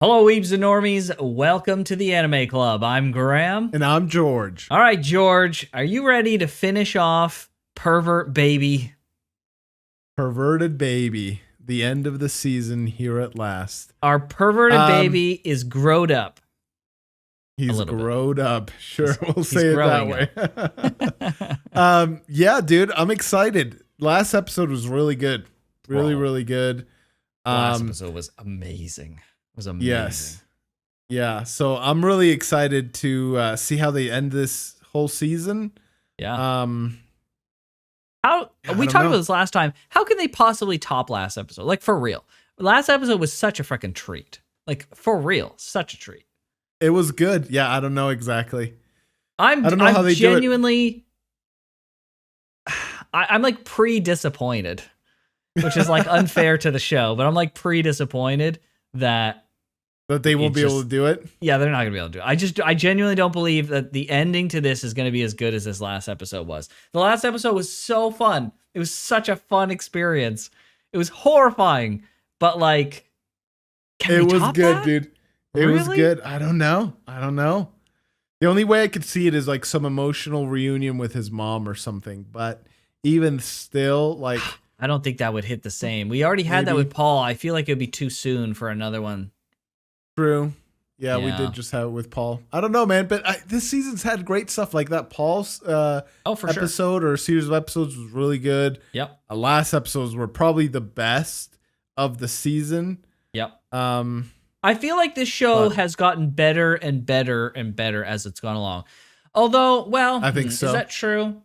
Hello, Weebs and Normies. Welcome to the Anime Club. I'm Graham. And I'm George. All right, George, are you ready to finish off Pervert Baby? Perverted Baby. The end of the season here at last. Our perverted baby is growed up. He's growed up. Sure, we'll say it that way. Yeah, dude, I'm excited. Last episode was really good. Really good. Last episode was amazing. It was amazing. Yes. Yeah, so I'm really excited to see how they end this whole season. Yeah. We talked about this last time. How can they possibly top last episode? Like, for real. Last episode was such a freaking treat. Like, for real, such a treat. It was good. Yeah, I don't know exactly. I don't know how they genuinely do it. I'm like pre-disappointed, which is like unfair to the show, but I'm like pre-disappointed that they won't be able to do it. Yeah, they're not gonna be able to do it. I genuinely don't believe that the ending to this is gonna be as good as this last episode was. The last episode was so fun. It was such a fun experience. It was horrifying, but like, it was good, dude. It was good. I don't know. The only way I could see it is like some emotional reunion with his mom or something. But even still, like, I don't think that would hit the same. We already had that with Paul. I feel like it'd be too soon for another one. True. Yeah, we did just have it with Paul. I don't know, man, but this season's had great stuff like that. Paul's episode or series of episodes was really good. Yep. Last episodes were probably the best of the season. Yep. I feel like this show has gotten better and better and better as it's gone along. Although, well, I think so. Is that true?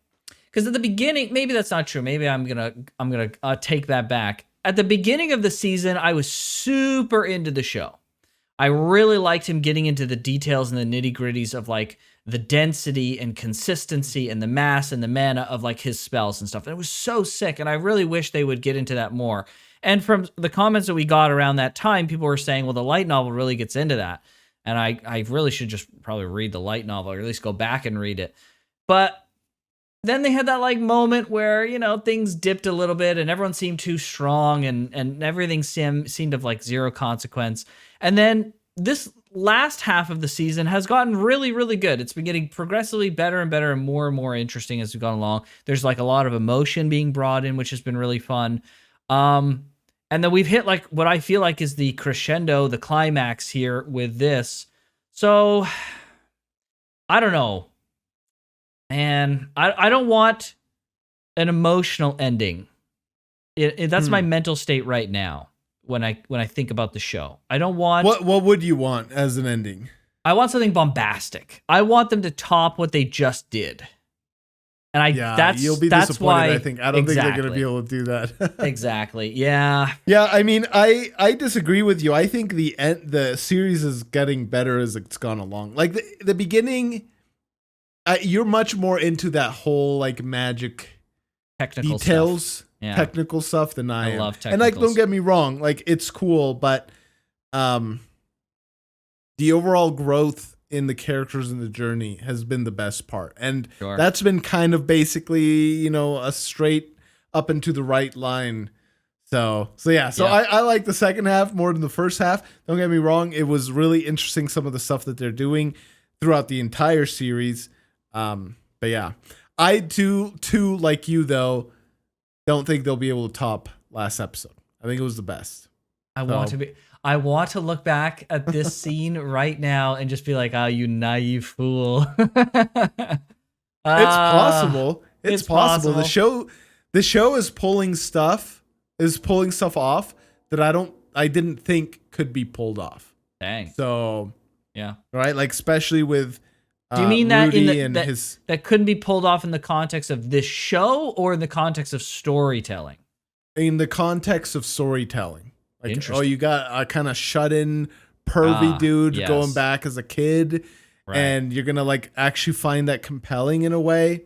Because at the beginning, maybe that's not true. Maybe I'm gonna take that back. At the beginning of the season, I was super into the show. I really liked him getting into the details and the nitty gritties of like the density and consistency and the mass and the mana of like his spells and stuff. And it was so sick. And I really wish they would get into that more. And from the comments that we got around that time, people were saying, well, the light novel really gets into that. And I really should just probably read the light novel or at least go back and read it. But then they had that like moment where, you know, things dipped a little bit and everyone seemed too strong and everything seemed of like zero consequence. And then this last half of the season has gotten really, really good. It's been getting progressively better and better and more interesting as we've gone along. There's like a lot of emotion being brought in, which has been really fun. And then we've hit like what I feel like is the crescendo, the climax here with this. So I don't know. And I don't want an emotional ending. That's my mental state right now when I think about the show. I don't want... What would you want as an ending? I want something bombastic. I want them to top what they just did. And you'll be that's disappointed, why, I think. I don't think they're going to be able to do that. Exactly. Yeah. Yeah, I mean, I disagree with you. I think the series is getting better as it's gone along. Like the beginning... you're much more into that whole like magic technical details, stuff. Yeah. Technical stuff than I am. Love technical and like, don't get me wrong, like it's cool, but the overall growth in the characters in the journey has been the best part, and that's been kind of basically, you know, a straight up and to the right line. So yeah. I like the second half more than the first half. Don't get me wrong, it was really interesting some of the stuff that they're doing throughout the entire series. But yeah, I too, like you though, don't think they'll be able to top last episode. I think it was the best. I want to look back at this scene right now and just be like, oh, you naive fool. It's possible. It's possible. The show is pulling stuff off that I didn't think could be pulled off. Dang. So yeah. Right. Like, especially with, do you mean that Rudy that couldn't be pulled off in the context of this show or in the context of storytelling? In the context of storytelling. Like, oh, you got a kind of shut-in, pervy dude going back as a kid, and you're going to like actually find that compelling in a way.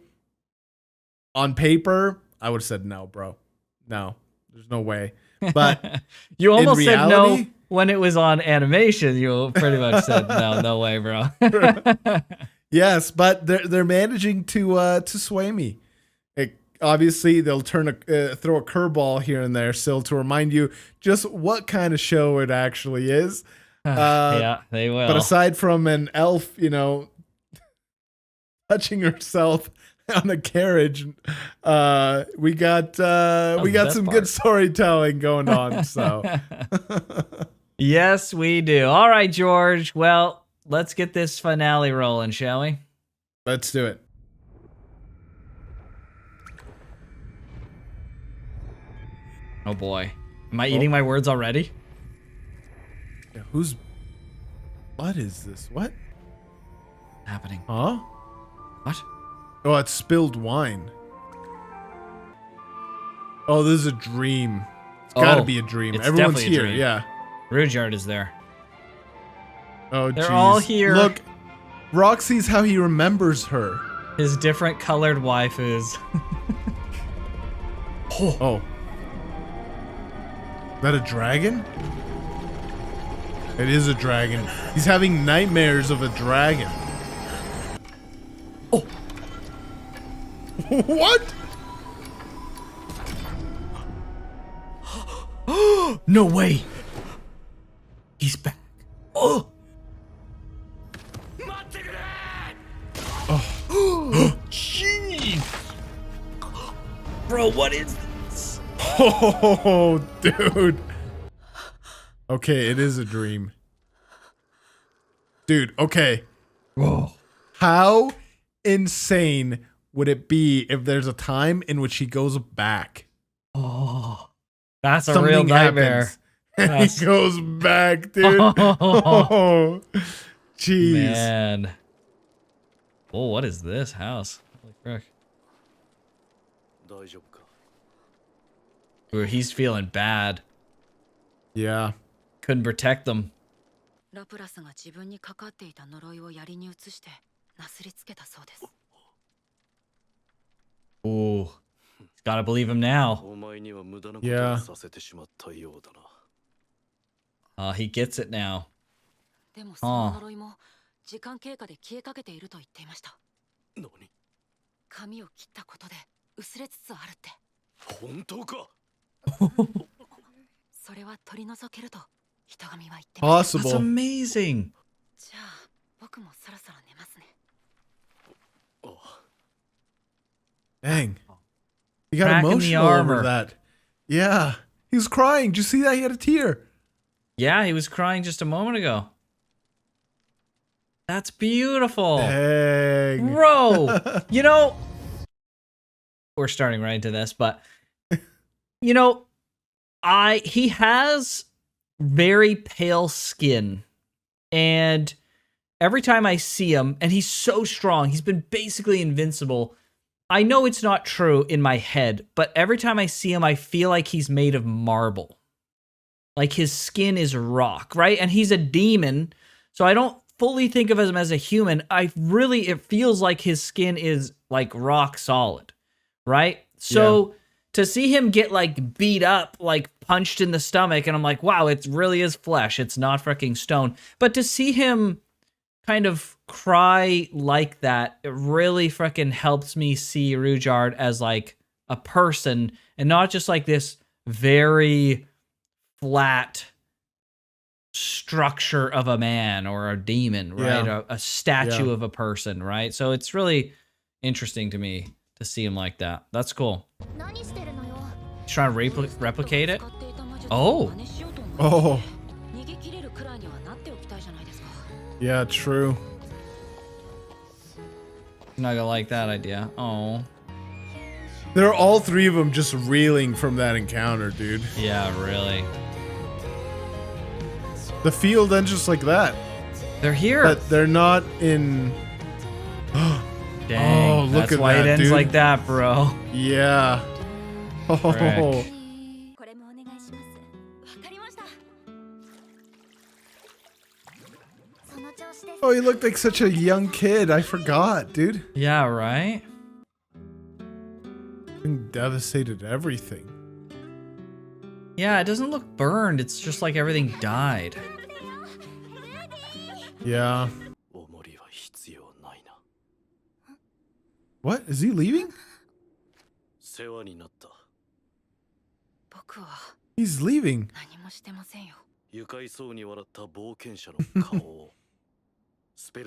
On paper, I would have said no, bro. No, there's no way. But you almost said no when it was on animation. You pretty much said no way, bro. Yes, but they're managing to sway me. Obviously, they'll throw a curveball here and there still to remind you just what kind of show it actually is. Yeah, they will. But aside from an elf, you know, touching herself on a carriage, we got some good storytelling going on. So yes, we do. All right, George. Well, let's get this finale rolling, shall we? Let's do it. Oh boy. Am I eating my words already? Yeah, what is this? What? Happening. Huh? What? Oh, it's spilled wine. Oh, this is a dream. It's gotta be a dream. It's Everyone's definitely here. a dream. Yeah. Rudyard is there. Oh, They're geez. all here. Look, Roxy's how he remembers her. His different colored waifus. Oh. Is that a dragon? It is a dragon. He's having nightmares of a dragon. Oh. What? No way. He's back. Oh. Oh. Jeez. Bro, what is this? Oh, dude. Okay, it is a dream. Dude, okay. Whoa. How insane would it be if there's a time in which he goes back? Oh. That's a Something real nightmare. And he goes back, dude. Oh, jeez. Man. Oh, what is this house? Holy frick. Ooh, he's feeling bad. Yeah. Couldn't protect them. Ooh. He's gotta believe him now. Yeah. He gets it now. Oh. Possible. That's amazing. Dang. He got Cracking the emotional armor. over that. Yeah. He was crying. Did you see that? He had a tear. Yeah, he was crying just a moment ago. That's beautiful. Dang. Bro, you know, we're starting right into this, but you know, he has very pale skin, and every time I see him, and he's so strong, he's been basically invincible. I know it's not true in my head, but every time I see him, I feel like he's made of marble. Like his skin is rock, right? And he's a demon, so I don't fully think of him as a human. It feels like his skin is like rock solid, right? So to see him get like beat up, like punched in the stomach, and I'm like, wow, it really is flesh. It's not freaking stone. But to see him kind of cry like that, it really freaking helps me see Rudyard as like a person and not just like this very flat structure of a man or a demon, right? Yeah. A statue of a person, right? So it's really interesting to me to see him like that. That's cool. He's trying to replicate it. Oh. Oh. Yeah, true. I'm not gonna like that idea. Oh. They're all three of them just reeling from that encounter, dude. Yeah, really. The field ends just like that. They're here. But they're not in. Dang. Oh, look that's at why that, it ends dude. like that, bro. Yeah. Oh. Frick. Oh, he looked like such a young kid. I forgot, dude. Yeah, right? Devastated everything. Yeah, it doesn't look burned. It's just like everything died. Yeah. What? Is he leaving? He's leaving.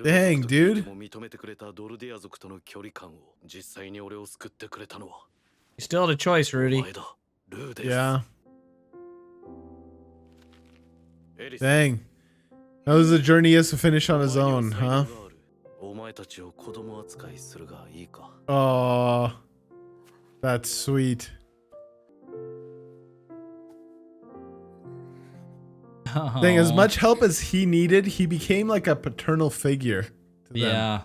Dang, dude. You still had a choice, Rudy. Yeah. Dang. That was a journey he has to finish on his own, huh? Oh, that's sweet. Dang, as much help as he needed, he became like a paternal figure to them. Yeah.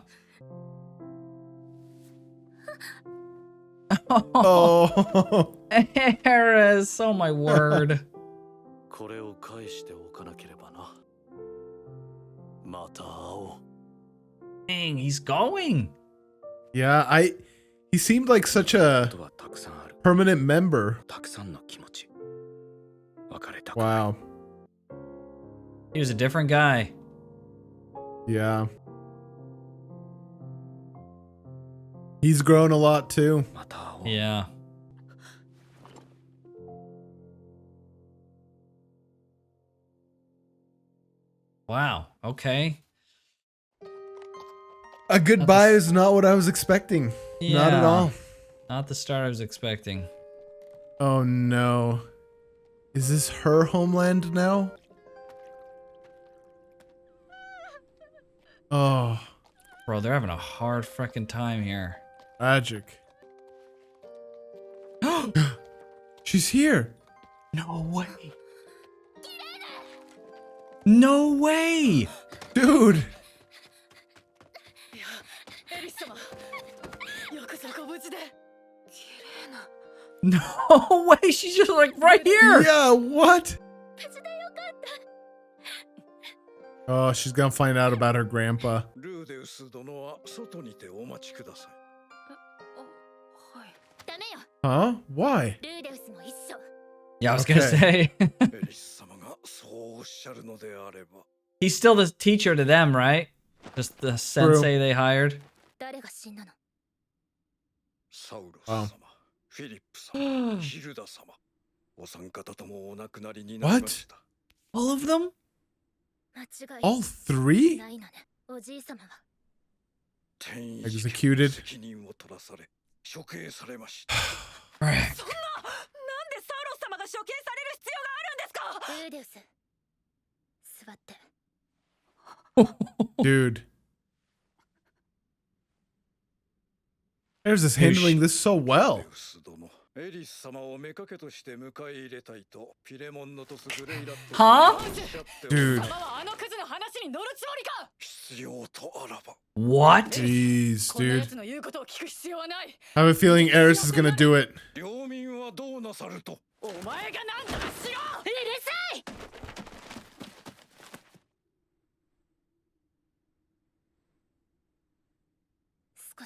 Oh. Eris, oh my word. Dang, he's going. Yeah, he seemed like such a permanent member. Wow. He was a different guy. Yeah. He's grown a lot too. Yeah. Wow. Okay. A goodbye is not what I was expecting. Yeah. Not at all. Not the start I was expecting. Oh no. Is this her homeland now? Oh. Bro, they're having a hard freaking time here. Tragic. She's here. No way. No way. Dude. No way. She's just like right here. Yeah, what? Oh, she's gonna find out about her grandpa. Huh? Why? Yeah, I was gonna say. He's still the teacher to them, right? Just the sensei they hired. Wow. What? All of them? All three? Executed. Dude. Eris is handling this so well. Huh? Dude. What? Jeez, dude. I have a feeling Eris is gonna do it.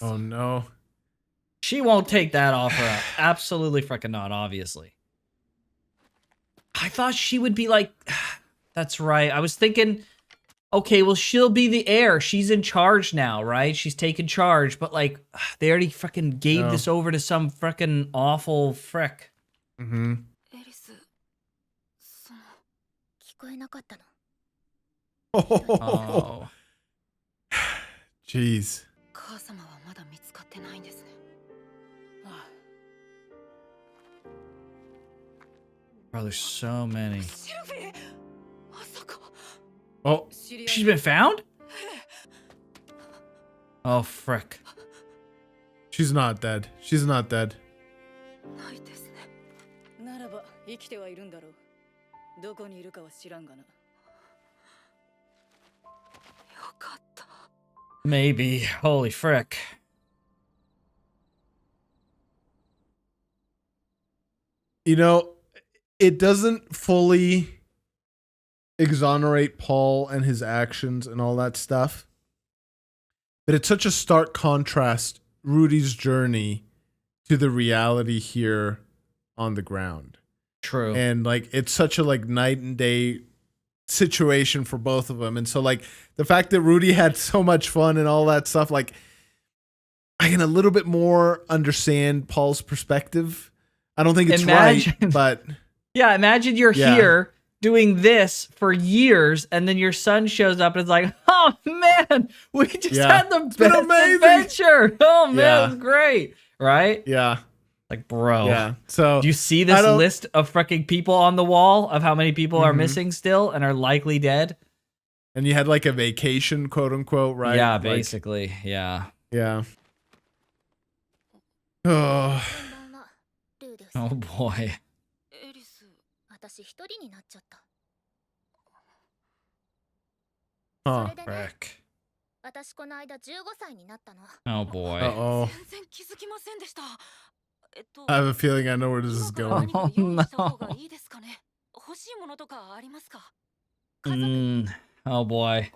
Oh no. She won't take that offer up. Absolutely freaking not, obviously. I thought she would be like, that's right. I was thinking, okay, well, she'll be the heir. She's in charge now, right? She's taken charge, but like, they already freaking gave this over to some freaking awful frick. Mm-hmm. Oh. Jeez. Bro, there's so many. Oh, she's been found? Oh, frick. She's not dead. She's not dead. Maybe. Holy frick. You know, it doesn't fully exonerate Paul and his actions and all that stuff. But it's such a stark contrast, Rudy's journey to the reality here on the ground. True. And like, it's such a like night and day situation for both of them. And so like the fact that Rudy had so much fun and all that stuff, like I can a little bit more understand Paul's perspective. I don't think it's right, but yeah, imagine you're here. doing this for years, and then your son shows up and it's like, oh man, we just had the best adventure. Oh man, it was great, right? Yeah. Like, bro. Yeah. So do you see this list of freaking people on the wall of how many people are missing still and are likely dead? And you had like a vacation, quote unquote, right? Yeah, like, basically. Yeah. Yeah. Oh. Oh boy. Huh. Frick. Oh boy. Uh-oh. I have a feeling I know where this is going. Oh no. Oh boy.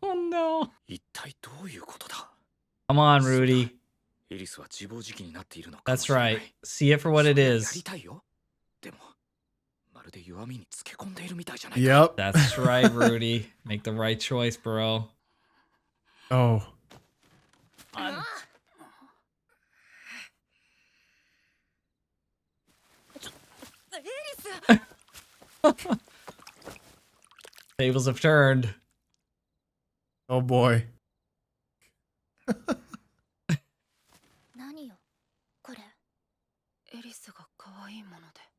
Oh no. Come on, Rudy. That's right. See it for what it is. Yep. That's right, Rudy. Make the right choice, bro. Oh. Tables have turned. Oh boy.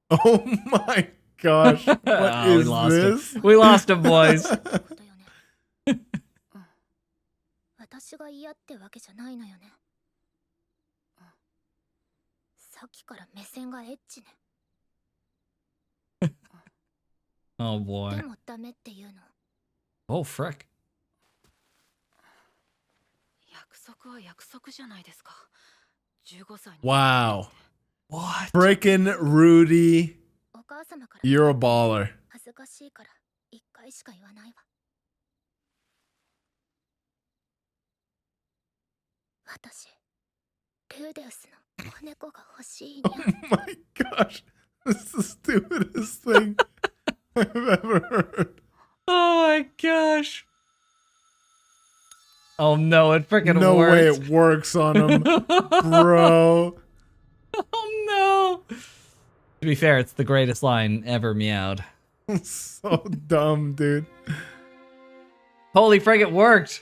Oh my gosh. What is this? We lost him, boys. Oh boy. Oh frick. Wow. What? Frickin' Rudy. You're a baller. Oh my gosh. This is the stupidest thing I've ever heard. Oh my gosh. Oh no, it freaking no worked. No way it works on him, bro. Oh no. To be fair, it's the greatest line ever meowed. So dumb, dude. Holy frick, it worked.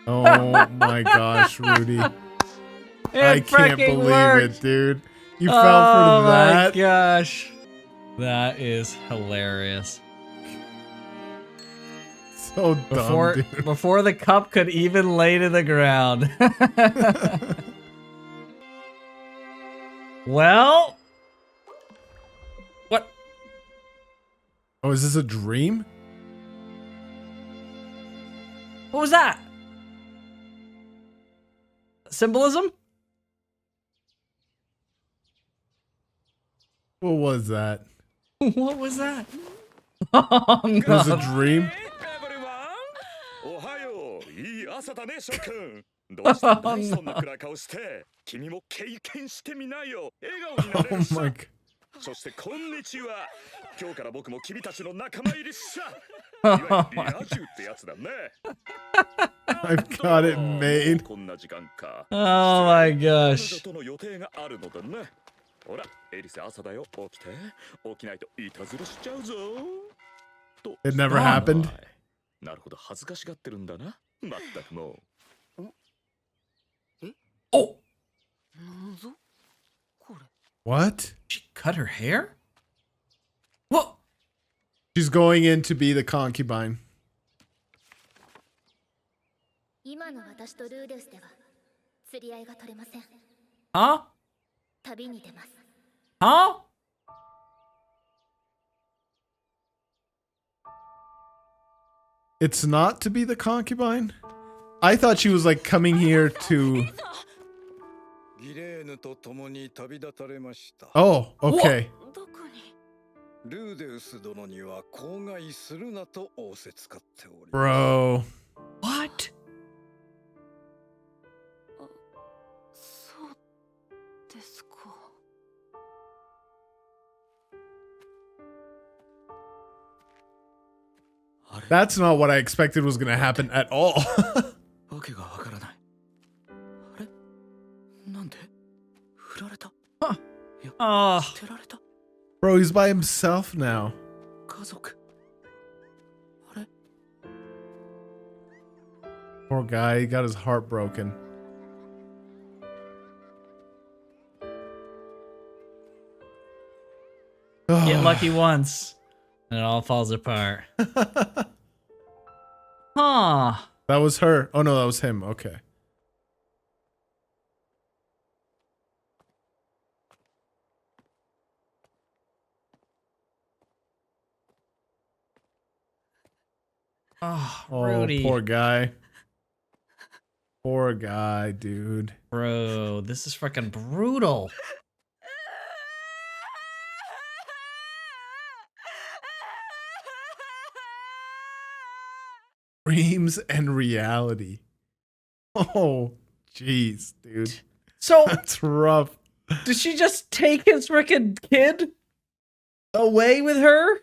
Oh my gosh, Rudy. I can't believe it, dude. You fell for that? Oh my gosh. That is hilarious. So dumb, dude. Before the cup could even lay to the ground. Well. What? Oh, is this a dream? What was that? Symbolism? What was that? What was that? Oh, no. It was a dream? Oh my god. そしてこんにちは。今日から僕も君たちの仲間入りさ。いわゆるリア充ってやつだね。I've got it made. こんな時間か。Oh my gosh. 彼女との予定があるのだね。ほら、エリス朝だよ。起きて。起きないといたずらしちゃうぞ。と。It never happened. なるほど、恥ずかしがってるんだな。まったくもう。え？お。なんぞ？これ。 What? She cut her hair? What? She's going in to be the concubine. Huh? Huh? It's not to be the concubine? I thought she was like coming here to... Oh, okay. Bro. What? That's not what I expected was going to happen at all. Oh, Bro, he's by himself now. Poor guy, he got his heart broken. get lucky once, and it all falls apart. Huh. That was her. Oh no, that was him. Okay. Oh, Oh, Rudy. poor guy. Poor guy, dude. Bro, this is freaking brutal. Dreams and reality. Oh, jeez, dude. So, That's rough. did she just take his freaking kid away with her?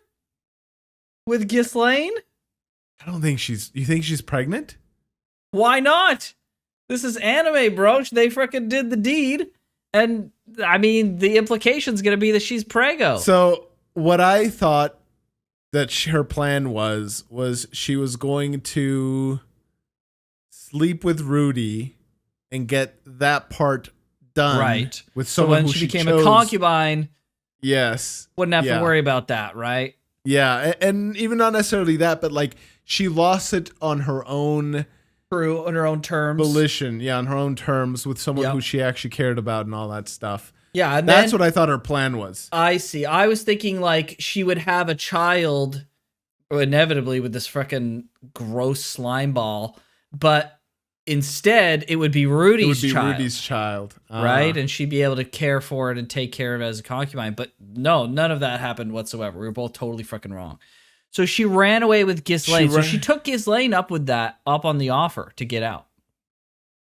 With Ghislaine? I don't think she's... You think she's pregnant? Why not? This is anime, bro. They freaking did the deed. And, I mean, the implication's gonna be that she's preggo. So, what I thought that her plan was she was going to sleep with Rudy and get that part done. Right. With So someone when who she became chose. a concubine, Yes. wouldn't have Yeah. to worry about that, right? Yeah, and even not necessarily that, but like she lost it on her own True, on her own terms. volition. Yeah, on her own terms with someone Yep. who she actually cared about and all that stuff. Yeah, and That's then, what I thought her plan was. I see. I was thinking like she would have a child, inevitably with this freaking gross slime ball, but instead it would be Rudy's It would be child. Rudy's child. Right? And she'd be able to care for it and take care of it as a concubine. But no, none of that happened whatsoever. We were both totally freaking wrong. So she ran away with Ghislaine. So she took Ghislaine up on the offer to get out.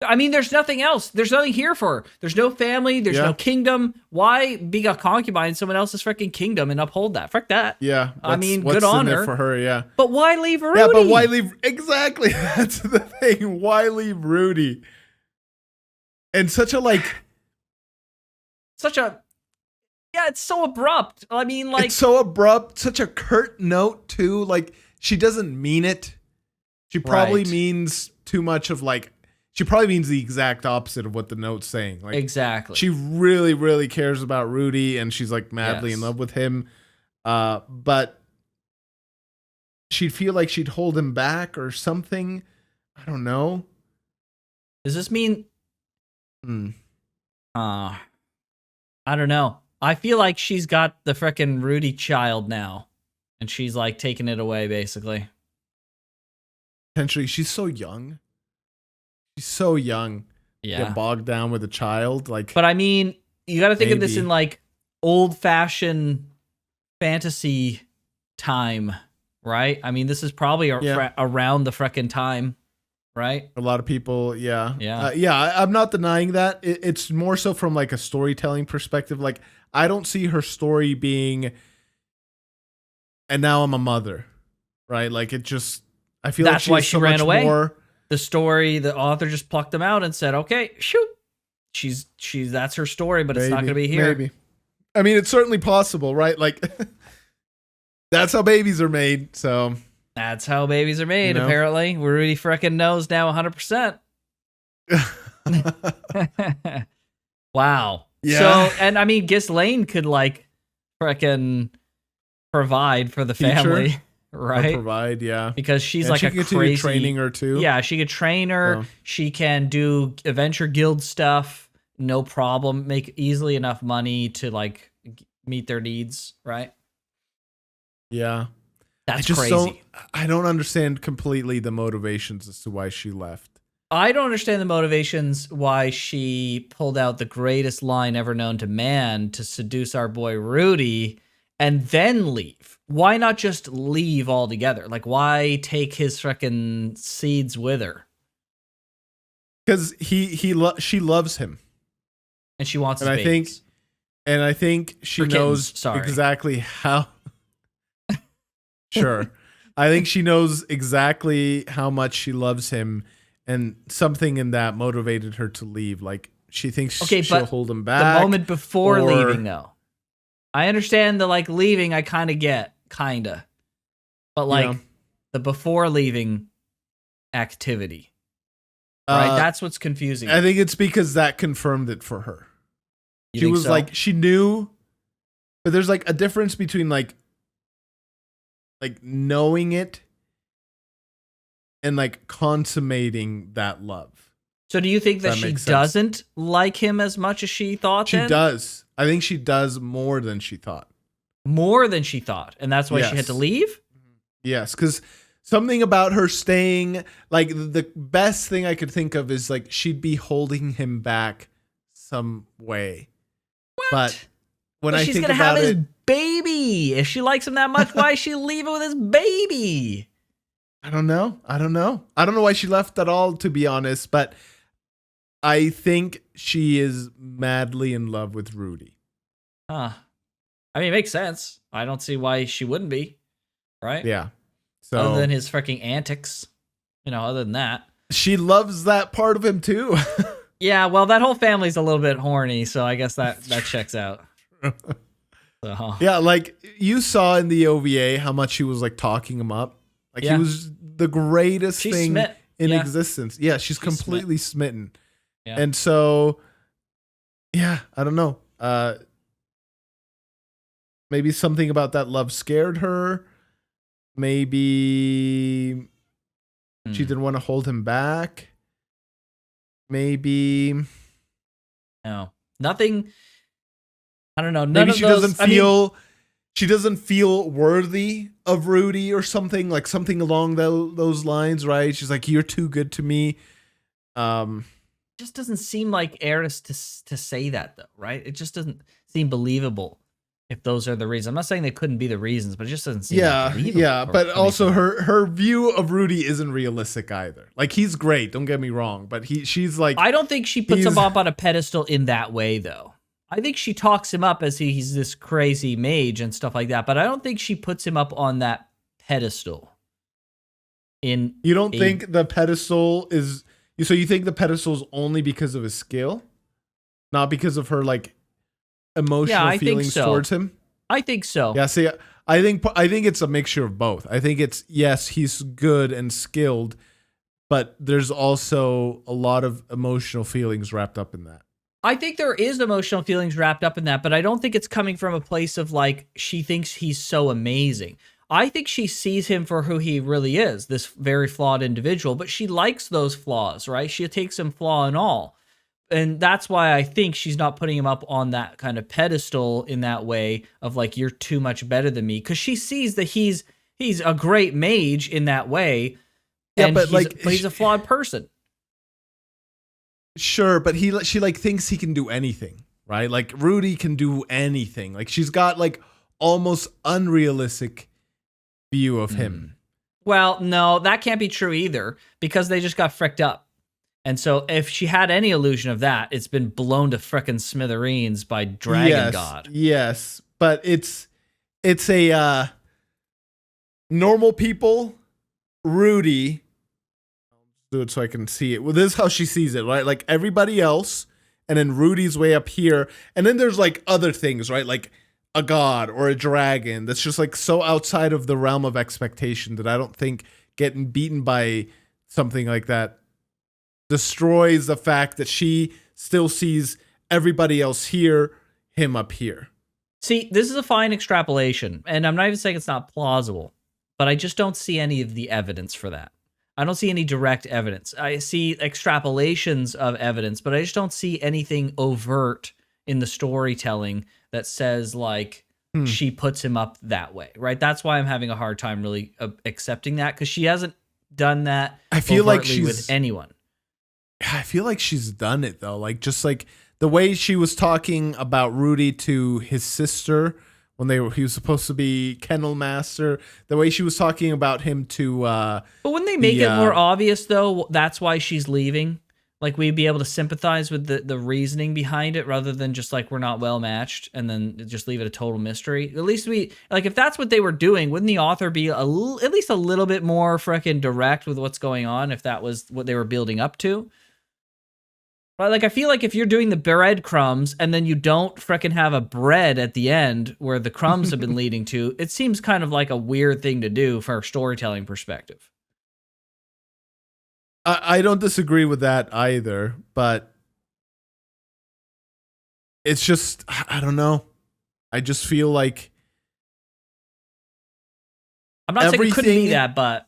I mean, there's nothing else. There's nothing here for her. There's no family. There's no kingdom. Why be a concubine in someone else's freaking kingdom and uphold that? Frick that. Yeah. I mean, what's good on in there her. for her, yeah. But why leave Rudy? Yeah, but why leave? Exactly. That's the thing. Why leave Rudy? And such a Yeah, it's so abrupt. I mean, like, it's so abrupt, such a curt note too. Like she doesn't mean it. She probably Right. means too much of like. She probably means the exact opposite of what the note's saying. Like exactly. she really, really cares about Rudy, and she's like madly in Yes. love with him. But she'd feel like she'd hold him back or something. I don't know. Does this mean? Hmm. I don't know. I feel like she's got the frickin' Rudy child now, and she's like taking it away, basically. Potentially, she's so young. She's so young. Yeah. Get bogged down with a child, like. But I mean, you got to think of this Maybe. in like old-fashioned fantasy time, right? I mean, this is probably around the frickin' time, right? A lot of people, yeah. Yeah. I'm not denying that. It's more so from like a storytelling perspective. Like, I don't see her story being, and now I'm a mother, right? Like, it just, I feel That's like why she's she so ran much away. more. The story, the author just plucked them out and said, "Okay, shoot, she's that's her story, but it's not going to be here." Maybe. I mean, it's certainly possible, right? Like, that's how babies are made. So That's how babies are made, You know? apparently. Rudy frickin' knows now 100%. Wow. Yeah. So, and I mean, Ghislaine could like frickin' provide for the Teach her? family, or right? provide, yeah. Because she's And like she a can continue crazy training her too. Yeah, she could train her. So. She can do adventure guild stuff, no problem. Make easily enough money to like meet their needs, right? Yeah. That's crazy. I don't understand completely the motivations as to why she left. I don't understand the motivations why she pulled out the greatest line ever known to man to seduce our boy Rudy and then leave. Why not just leave altogether? Like, why take his frickin' seeds with her? Because she loves him. And she wants And his I babies. think she Or knows kittens, sorry. exactly how. Sure. I think she knows exactly how much she loves him, and something in that motivated her to leave. Like she thinks she'll hold him back. The moment before leaving, though, I understand the like leaving. I kind of get, but like the before leaving activity, right? That's what's confusing. I think it's because that confirmed it for her. She was like, she knew, but there's like a difference between like knowing it and like consummating that love. So do you think that she doesn't like him as much as she thought? She does. I think she does more than she thought. More than she thought. And that's why she had to leave? Yes, because something about her staying, like the best thing I could think of is like she'd be holding him back some way. What? But when I think about it, she's gonna have his baby. If she likes him that much, why is she leaving with his baby? I don't know. I don't know why she left at all, to be honest. But I think she is madly in love with Rudy. Huh. I mean, it makes sense. I don't see why she wouldn't be. Right? Yeah. So other than his freaking antics, other than that. She loves that part of him too. Yeah, well, that whole family's a little bit horny, so I guess that checks out. So. Yeah, like you saw in the OVA how much she was like talking him up. Like he was the greatest thing in existence. Yeah, she's completely smitten. Yeah. And so, yeah, I don't know. Maybe something about that love scared her. Maybe she didn't want to hold him back. Maybe. No, nothing. I don't know. Maybe she doesn't feel. She doesn't feel worthy of Rudy or something, like something along those lines, right? She's like, "You're too good to me." Just doesn't seem like Eris to say that though, right? It just doesn't seem believable. If those are the reasons, I'm not saying they couldn't be the reasons, but it just doesn't seem believable. Yeah, but also her view of Rudy isn't realistic either. Like he's great, don't get me wrong, but she's like, I don't think she puts him up on a pedestal in that way though. I think she talks him up as he's this crazy mage and stuff like that, but I don't think she puts him up on that pedestal. You don't think the pedestal is so you think the pedestal is only because of his skill, not because of her like emotional feelings towards him? I think so. Yeah, see, I think it's a mixture of both. I think it's, yes, he's good and skilled, but there's also a lot of emotional feelings wrapped up in that. I think there is emotional feelings wrapped up in that, but I don't think it's coming from a place of like she thinks he's so amazing. I think she sees him for who he really is, this very flawed individual, but she likes those flaws, right? She takes him flaw and all. And that's why I think she's not putting him up on that kind of pedestal in that way of like, you're too much better than me. Because she sees that he's a great mage in that way. Yeah, and but he's a flawed person. Sure, but she like thinks he can do anything, right? Like Rudy can do anything. Like she's got like almost unrealistic view of him. Well, no, that can't be true either because they just got fricked up. And so if she had any illusion of that, it's been blown to frickin' smithereens by Dragon God. Yes, but it's a normal people, Rudy. I'll do it so I can see it. Well, this is how she sees it, right? Like everybody else, and then Rudy's way up here. And then there's like other things, right? Like a god or a dragon that's just like so outside of the realm of expectation that I don't think getting beaten by something like that destroys the fact that she still sees everybody else here, him up here. See, this is a fine extrapolation, and I'm not even saying it's not plausible, but I just don't see any of the evidence for that. I don't see any direct evidence. I see extrapolations of evidence, but I just don't see anything overt in the storytelling that says, like, she puts him up that way, right? That's why I'm having a hard time really accepting that, because she hasn't done that I feel like she's with anyone. I feel like she's done it though. Like just like the way she was talking about Rudy to his sister when he was supposed to be kennel master. The way she was talking about him to. But wouldn't they make it more obvious though? That's why she's leaving. like we'd be able to sympathize with the reasoning behind it rather than just like we're not well matched and then just leave it a total mystery. At least we like if that's what they were doing, wouldn't the author be at least a little bit more freaking direct with what's going on if that was what they were building up to? But like I feel like if you're doing the breadcrumbs and then you don't freaking have a bread at the end where the crumbs have been leading to, it seems kind of like a weird thing to do from a storytelling perspective. I don't disagree with that either, but it's just, I don't know. I just feel like I'm not saying it couldn't be that, but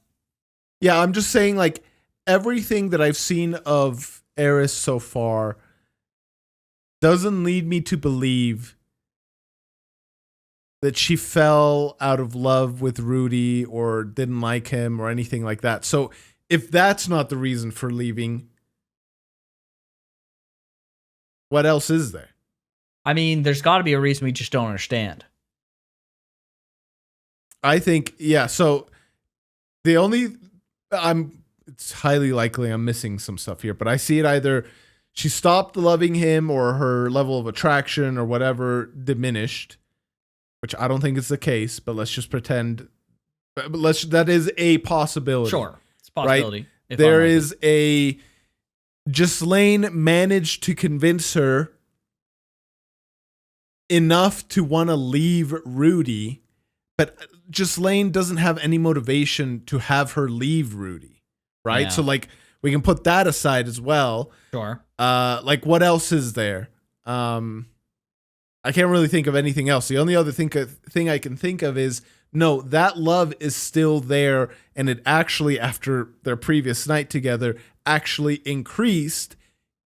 yeah, I'm just saying like everything that I've seen of Eris so far doesn't lead me to believe that she fell out of love with Rudy or didn't like him or anything like that. So if that's not the reason for leaving, what else is there? I mean, there's got to be a reason we just don't understand. I think, yeah. So it's highly likely I'm missing some stuff here, but I see it either she stopped loving him or her level of attraction or whatever diminished, which I don't think is the case, but let's just pretend. That is a possibility. Sure. Possibility. Right? There is a Ghislaine managed to convince her enough to want to leave Rudy, but Ghislaine doesn't have any motivation to have her leave Rudy, right? Yeah. So like we can put that aside as well. Sure. Like what else is there? I can't really think of anything else. The only other thing I can think of is no, that love is still there, and it actually, after their previous night together, actually increased,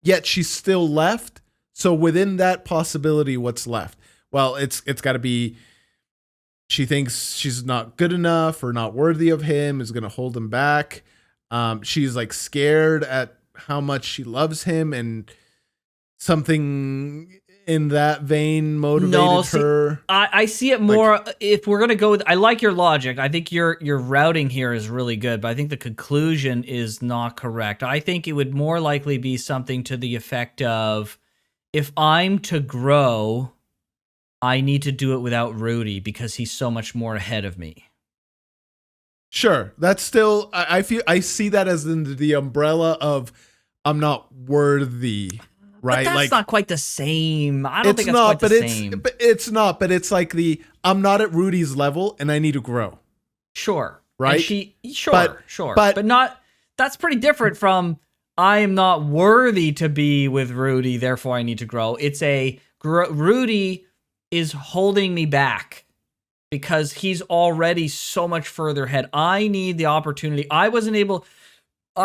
yet she's still left. So within that possibility, what's left? Well, it's got to be she thinks she's not good enough or not worthy of him, is going to hold him back. She's like scared at how much she loves him, and something in that vein motivated her. I see it more like, if we're gonna go with. I like your logic. I think your routing here is really good, but I think the conclusion is not correct. I think it would more likely be something to the effect of, if I'm to grow, I need to do it without Rudy because he's so much more ahead of me. Sure, that's still. I see that as in the umbrella of I'm not worthy. Right, but that's not quite the same. I don't think it's quite the same. It's not, but it's like I'm not at Rudy's level and I need to grow. Sure. Right? Sure. But not, that's pretty different from I am not worthy to be with Rudy, therefore I need to grow. It's Rudy is holding me back because he's already so much further ahead. I need the opportunity. I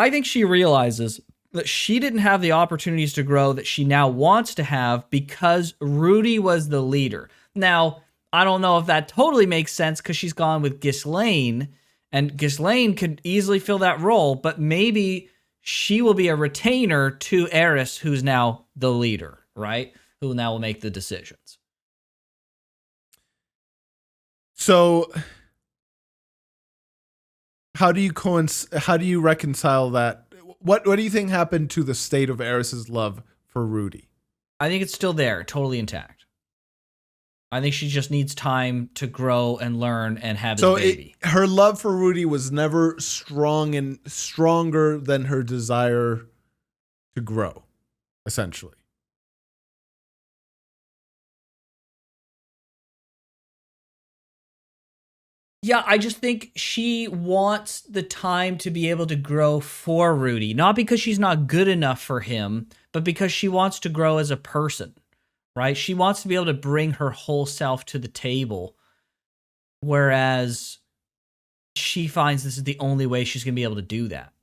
think she realizes that she didn't have the opportunities to grow that she now wants to have because Rudy was the leader. Now, I don't know if that totally makes sense because she's gone with Ghislaine, and Ghislaine could easily fill that role, but maybe she will be a retainer to Eris, who's now the leader, right? Who now will make the decisions. So how do you reconcile that? What do you think happened to the state of Eris's love for Rudy? I think it's still there, totally intact. I think she just needs time to grow and learn and have his baby. Her love for Rudy was never stronger than her desire to grow, essentially. Yeah, I just think she wants the time to be able to grow for Rudy. Not because she's not good enough for him, but because she wants to grow as a person, right? She wants to be able to bring her whole self to the table, whereas she finds this is the only way she's going to be able to do that.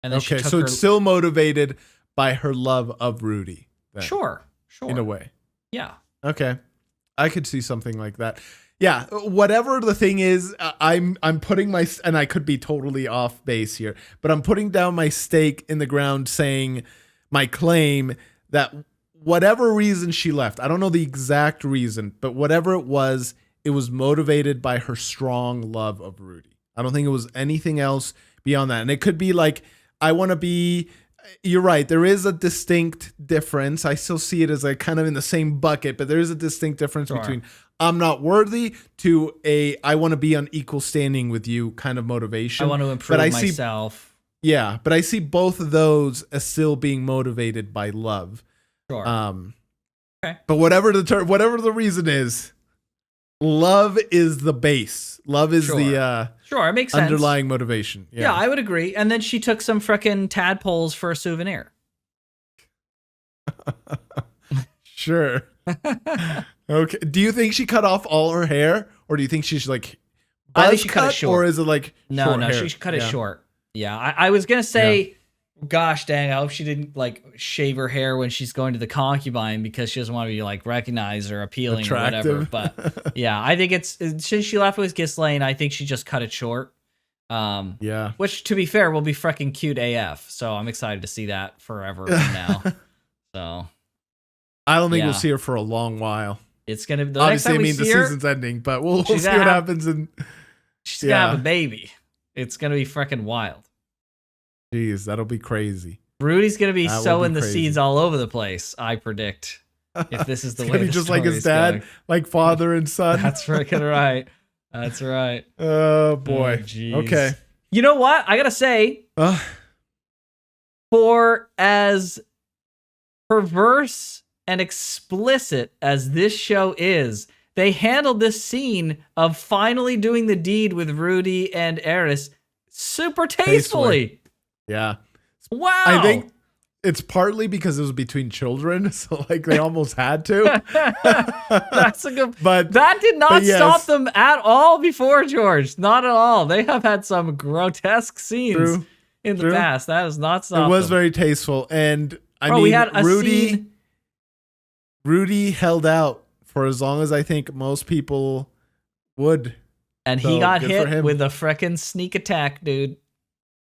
And then okay, so it's still motivated by her love of Rudy. Then, sure. In a way. Yeah. Okay, I could see something like that. Yeah, whatever the thing is, I'm putting and I could be totally off base here, but I'm putting down my stake in the ground, saying my claim that whatever reason she left, I don't know the exact reason, but whatever it was motivated by her strong love of Rudy. I don't think it was anything else beyond that. And it could be like, I want to be, you're right. There is a distinct difference. I still see it as like kind of in the same bucket, but there is a distinct difference between I'm not worthy to I want to be on equal standing with you kind of motivation. I want to improve myself. Yeah, but I see both of those as still being motivated by love. Sure. Okay. But whatever the reason is, love is the base. Love is the it makes sense. Underlying motivation. Yeah, I would agree. And then she took some frickin' tadpoles for a souvenir. Sure. Okay. Do you think she cut off all her hair, or do you think she's like? I think she cut it short. Or is it like no? She cut it short. Yeah, I was gonna say, gosh dang, I hope she didn't like shave her hair when she's going to the concubine because she doesn't want to be like recognized or appealing attractive. or whatever. But yeah, I think it's since she left with Ghislaine, I think she just cut it short. Yeah. Which, to be fair, will be freaking cute AF. So I'm excited to see that forever from now. So I don't think we'll see her for a long while. It's gonna be obviously. I mean, the season's ending, but we'll see what happens. And she's gonna have a baby. It's gonna be freaking wild. Jeez, that'll be crazy. Rudy's gonna be sowing the seeds all over the place. I predict. If this is the way, it's just like his dad, going. Like father and son. That's freaking right. That's right. Oh boy. Oh, okay. You know what? I gotta say, for as perverse and explicit as this show is, they handled this scene of finally doing the deed with Rudy and Eris super tastefully. Yeah. Wow. I think it's partly because it was between children, so like they almost had to. That's a good. But that did not stop them at all before, George. Not at all. They have had some grotesque scenes in the past. That has not stopped. It was them. very tasteful, and I mean, we had a scene. Rudy held out for as long as I think most people would. And he got hit with a frickin' sneak attack, dude.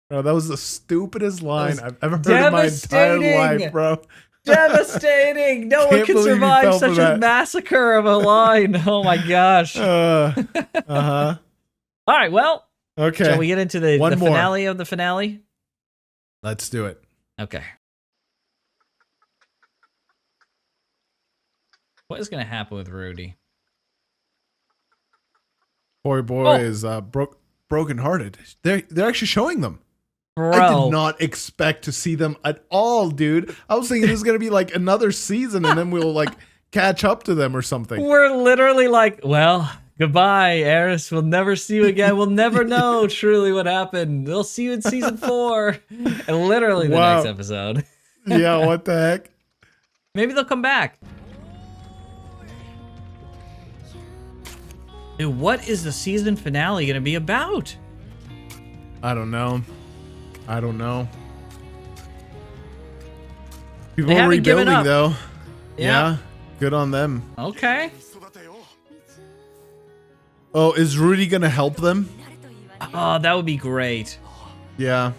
Bro, that was the stupidest line I've ever heard in my entire life, bro. Devastating. No one can survive such a massacre of a line. Oh my gosh. All right, well. Okay. Shall we get into the finale of the finale? Let's do it. Okay. What is going to happen with Rudy? Poor boy is brokenhearted. They're actually showing them. Bro. I did not expect to see them at all, dude. I was thinking this is going to be like another season and then we'll like catch up to them or something. We're literally like, well, goodbye, Eris. We'll never see you again. We'll never know truly what happened. They'll see you in season 4. And literally the next episode. Yeah, what the heck? Maybe they'll come back. Dude, what is the season finale going to be about? I don't know. People are rebuilding, though. Yeah. Good on them. Okay. Oh, is Rudy going to help them? Oh, that would be great. Yeah.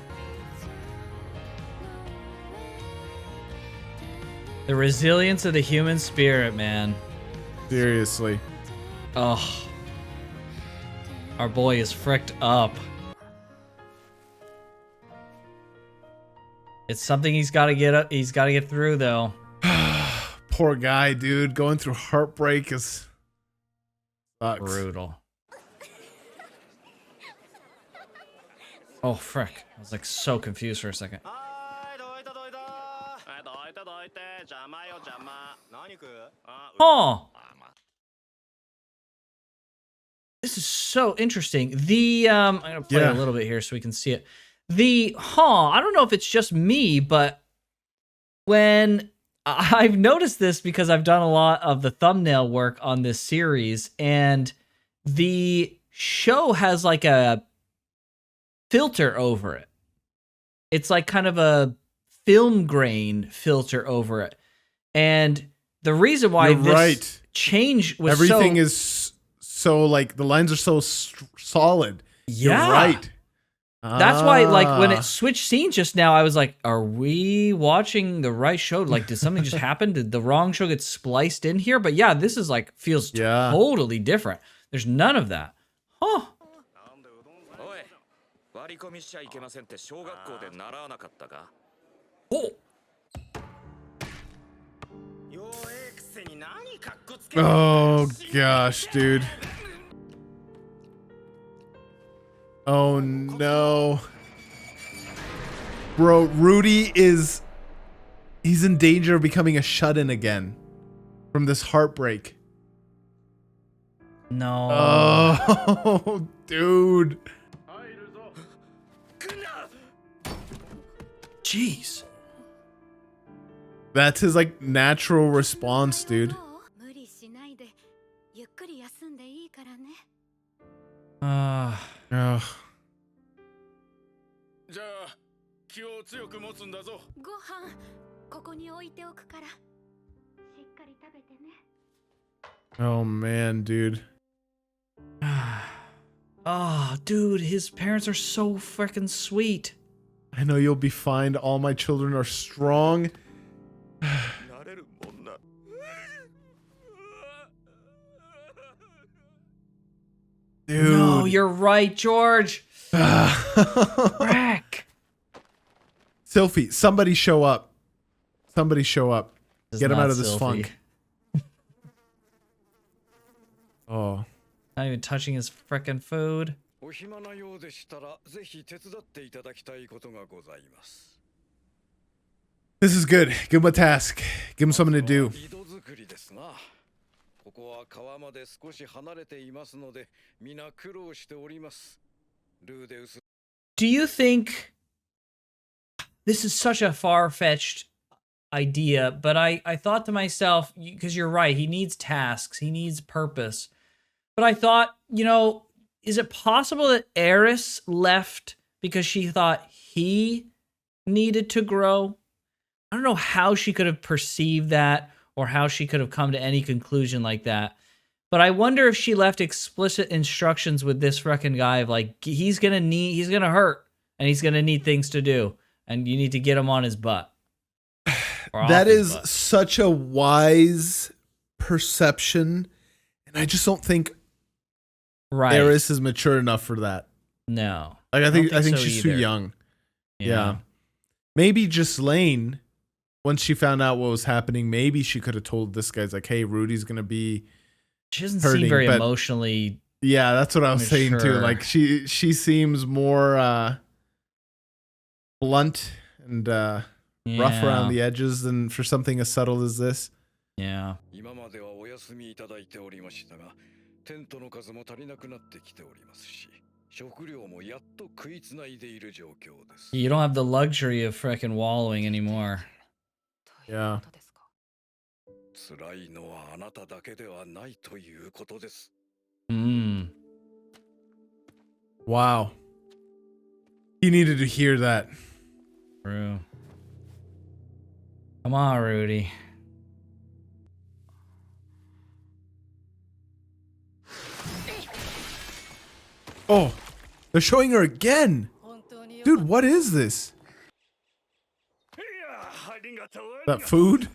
The resilience of the human spirit, man. Seriously. Oh. Our boy is fricked up. It's something he's got to get up. He's got to get through, though. Poor guy, dude. Going through heartbreak is sucks. Brutal. Oh, frick. I was like so confused for a second. Oh. This is so interesting. I'm gonna play a little bit here so we can see it. I don't know if it's just me, but when I've noticed this because I've done a lot of the thumbnail work on this series, and the show has like a filter over it. It's like kind of a film grain filter over it. And the reason why this change was everything is so like the lines are so solid. Yeah. You're right. That's why, like, when it switched scenes just now, I was like, are we watching the right show? Like, did something just happen? Did the wrong show get spliced in here? But yeah, this is like, feels totally different. There's none of that. Huh. Oh. Oh gosh, dude. Oh no. Bro, Rudy is... he's in danger of becoming a shut-in again from this heartbreak. No. Oh, dude. Jeez. That's his like natural response, dude. Ugh. Oh man, dude. Oh, dude, his parents are so freaking sweet. I know you'll be fine. All my children are strong. Dude. No, you're right, George. Frack. Sylphie, somebody show up. Somebody show up. Get him out of this Sylphie. funk. Oh. Not even touching his frickin' food. This is good. Give him a task. Give him something to do. Do you think this is such a far-fetched idea, but I thought to myself, because you're right, he needs tasks, he needs purpose. But I thought, you know, is it possible that Eris left because she thought he needed to grow? I don't know how she could have perceived that or how she could have come to any conclusion like that. But I wonder if she left explicit instructions with this freaking guy of like, he's gonna hurt and he's gonna need things to do. And you need to get him on his butt. That is such a wise perception. And I just don't think Eris is mature enough for that. No. Like I think so she's either. too young. Yeah. Maybe Ghislaine, once she found out what was happening, maybe she could have told this guy's like, hey, Rudy's gonna be She doesn't hurting, seem very but emotionally. Yeah, that's what I was saying too. Mature. Like she seems more blunt and rough around the edges than for something as subtle as this. Yeah. You don't have the luxury of freaking wallowing anymore. Yeah. Wow. He needed to hear that. True. Come on, Rudy. Oh, they're showing her again. Dude, what is this? That food?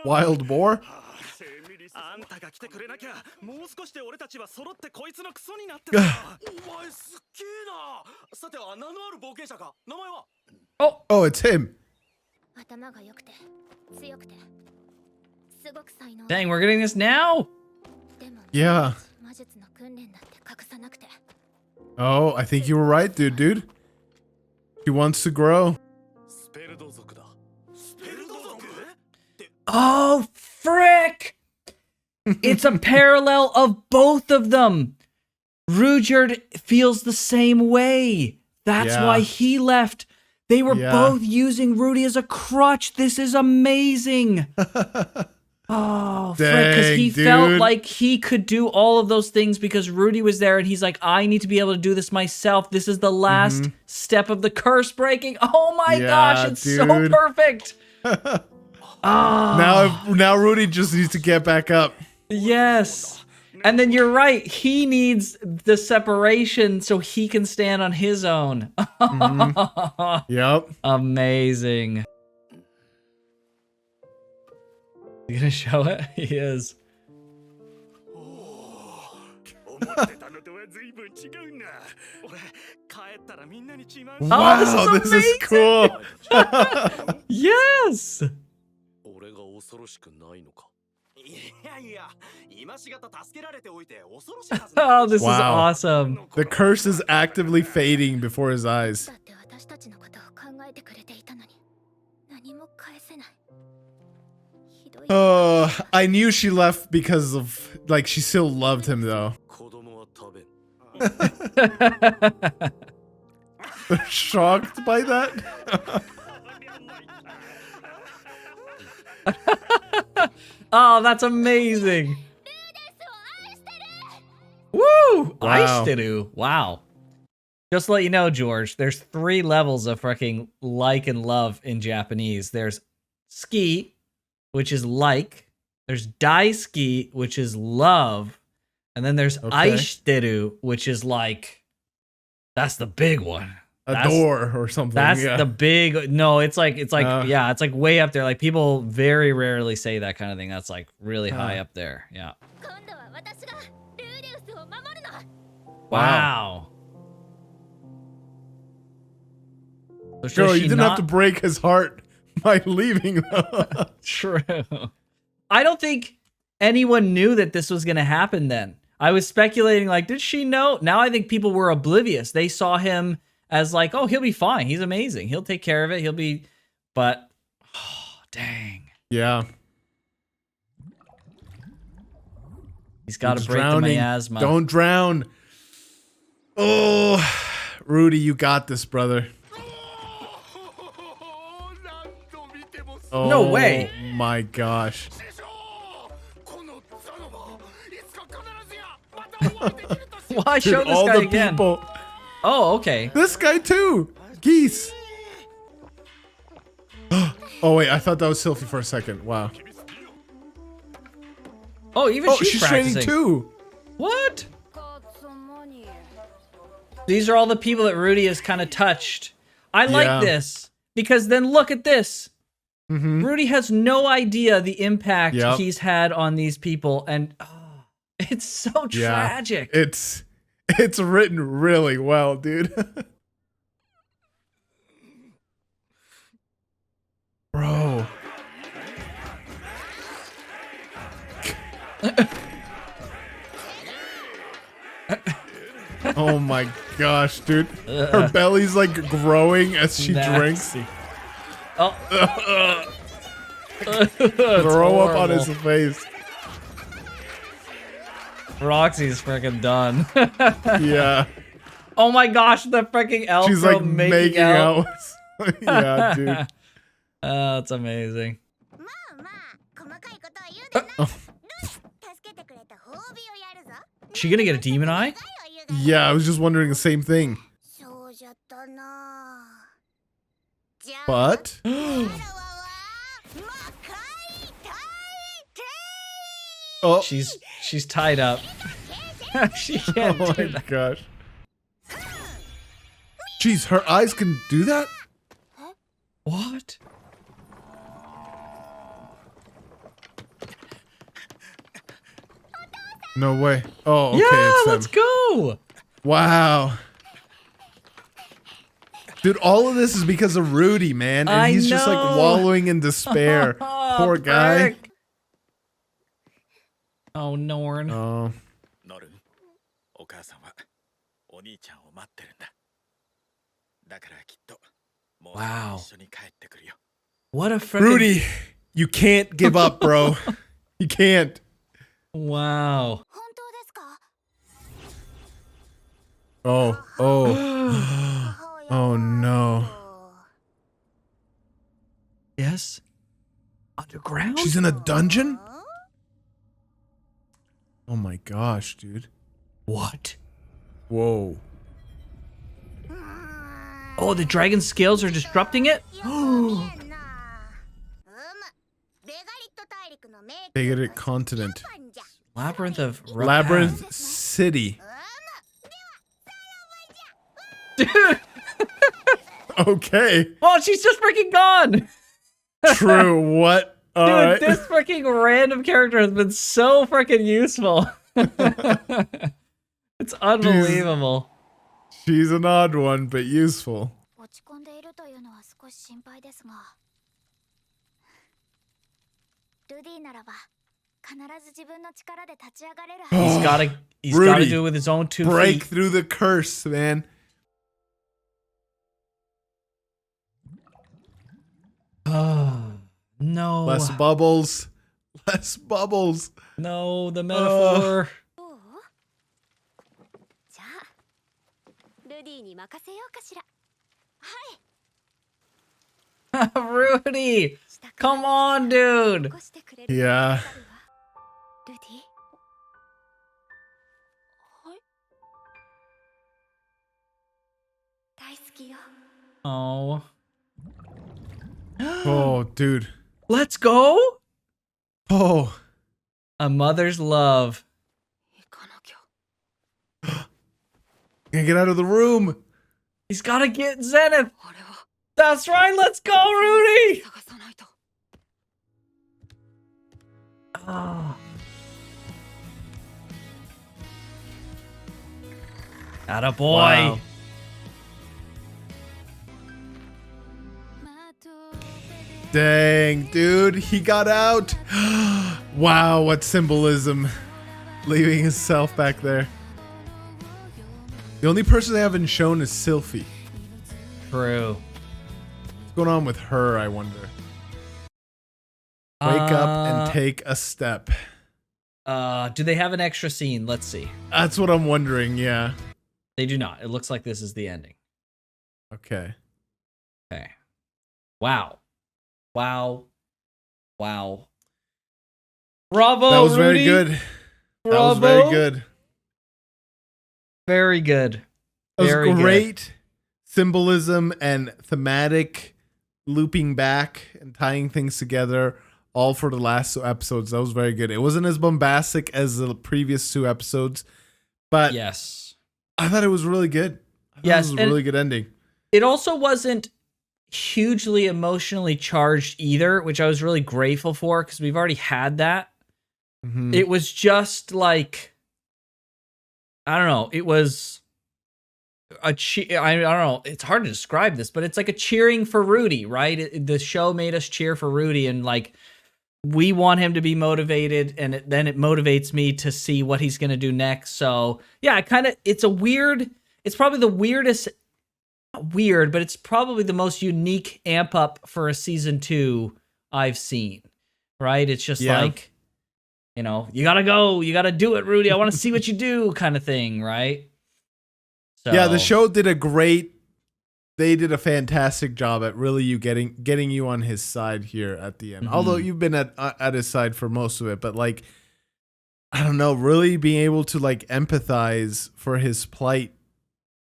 Wild boar? Oh, it's him. Dang, we're getting this now? Yeah. Oh, I think you were right, dude. He wants to grow. Oh, frick! It's a parallel of both of them. Rudyard feels the same way. That's why he left. They were both using Rudy as a crutch. This is amazing. Oh, frick, because he felt like he could do all of those things because Rudy was there, and he's like, I need to be able to do this myself. This is the last step of the curse breaking. Oh my gosh, it's so perfect. Now Rudy just needs to get back up. Yes. And then you're right. He needs the separation so he can stand on his own. Yep. Amazing. You gonna show it? He is. Wow, this is cool. Yes. Oh, this is Wow. awesome. The curse is actively fading before his eyes. Oh, I knew she left because of, like, she still loved him though. They're shocked by that. Oh, that's amazing. Woo! Wow. Aishiteru. Wow. Just to let you know, George, there's 3 levels of fucking like and love in Japanese. There's ski, which is like. There's daisuki, which is love. And then there's aishiteru, which is like, that's the big one. Adore or something. That's the big, no, it's like yeah, it's like way up there. Like people very rarely say that kind of thing. That's like really high up there. Yeah. Wow. So Girl, you didn't have to break his heart by leaving though. True. I don't think anyone knew that this was going to happen then. I was speculating, like, did she know? Now I think people were oblivious. They saw him as like, oh, he'll be fine. He's amazing. He'll take care of it. He'll be, but, oh, dang. Yeah. He's got to break the miasma. Don't drown. Oh, Rudy, you got this, brother. Oh, no way. My gosh. Why show this guy again? People. Oh, okay. This guy too. Geese. Oh wait, I thought that was Sylphie for a second. Wow. Oh, even she's training practicing too. What? These are all the people that Rudy has kind of touched. I like this because then look at this. Rudy has no idea the impact he's had on these people, and it's so tragic. It's written really well, dude. Bro. Oh my gosh, dude. Her belly's like growing as she drinks. Oh. Throw up on his face. Roxy's freaking done. Yeah. Oh my gosh, the freaking elf. She's like making out. Yeah, dude. Oh, it's amazing. She gonna get a demon eye? Yeah, I was just wondering the same thing. But oh, she's tied up. She can't oh do my that. gosh. Jeez, her eyes can do that? What? No way. Oh, okay. Yeah, it's them. let's go. Wow. Dude, all of this is because of Rudy, man. And he's just like wallowing in despair. Poor guy. Frick. Oh, Norn. Oh. Wow. What a freaking... Rudy, you can't give up, bro. You can't. Wow. Oh, oh. Oh no. Yes? Underground? She's in a dungeon? Oh my gosh, dude. What? Whoa. Oh, the dragon scales are disrupting it? Bigoted continent. Labyrinth of... Labyrinth City. Dude! Okay. Oh, she's just freaking gone! True, what? All Dude, right. this freaking random character has been so freaking useful. It's unbelievable. She's an odd one, but useful. 落ち込んでいるというのは少し心配ですが、ルディならば必ず自分の力で立ち上がれるはず。 He's gotta Rudy, do it with his own 2 break feet. through the curse, man. No. Less bubbles. Less bubbles. No, the metaphor. どう？じゃあルディに任せようかしら。Rudy, come on, dude. 起こしてくれる。 Yeah. ルディ？はい。大好きよ。 Oh. Oh, dude. Let's go. Oh. A mother's love. 行かなきゃ。 Can't get out of the room. He's gotta get Zenith. あれは That's right. Let's go, Rudy. 探さないと。 Oh. Atta boy. Wow. Dang, dude, he got out. Wow, what symbolism. Leaving himself back there. The only person they haven't shown is Sylphie. True. What's going on with her, I wonder? Wake up and take a step. Do they have an extra scene? Let's see. That's what I'm wondering, yeah. They do not. It looks like this is the ending. Okay. Okay. Wow. Wow. Wow. Bravo, That was Rudy. very good. That was Bravo. very good. Very good. It was Very great symbolism and thematic looping back and tying things together all for the last 2 episodes. That was very good. It wasn't as bombastic as the previous 2 episodes, but Yes. I thought it was really good. Yes, It was a and- really good ending. It also wasn't hugely emotionally charged either, which I was really grateful for because we've already had that. Mhm. It was just like, I don't know. It was I don't know. It's hard to describe this, but it's like a cheering for Rudy, right? The show made us cheer for Rudy, and like we want him to be motivated, and then it motivates me to see what he's gonna do next. So yeah, it's probably the weirdest. Not weird, but it's probably the most unique amp up for a season 2 I've seen. Right? It's just Yeah. like, you know, you gotta go, you gotta do it, Rudy. I want to see what you do, kind of thing, right? So, Yeah, the show did they did a fantastic job at really getting you on his side here at the end. Mhm. Although you've been at his side for most of it, but like, I don't know, really being able to like empathize for his plight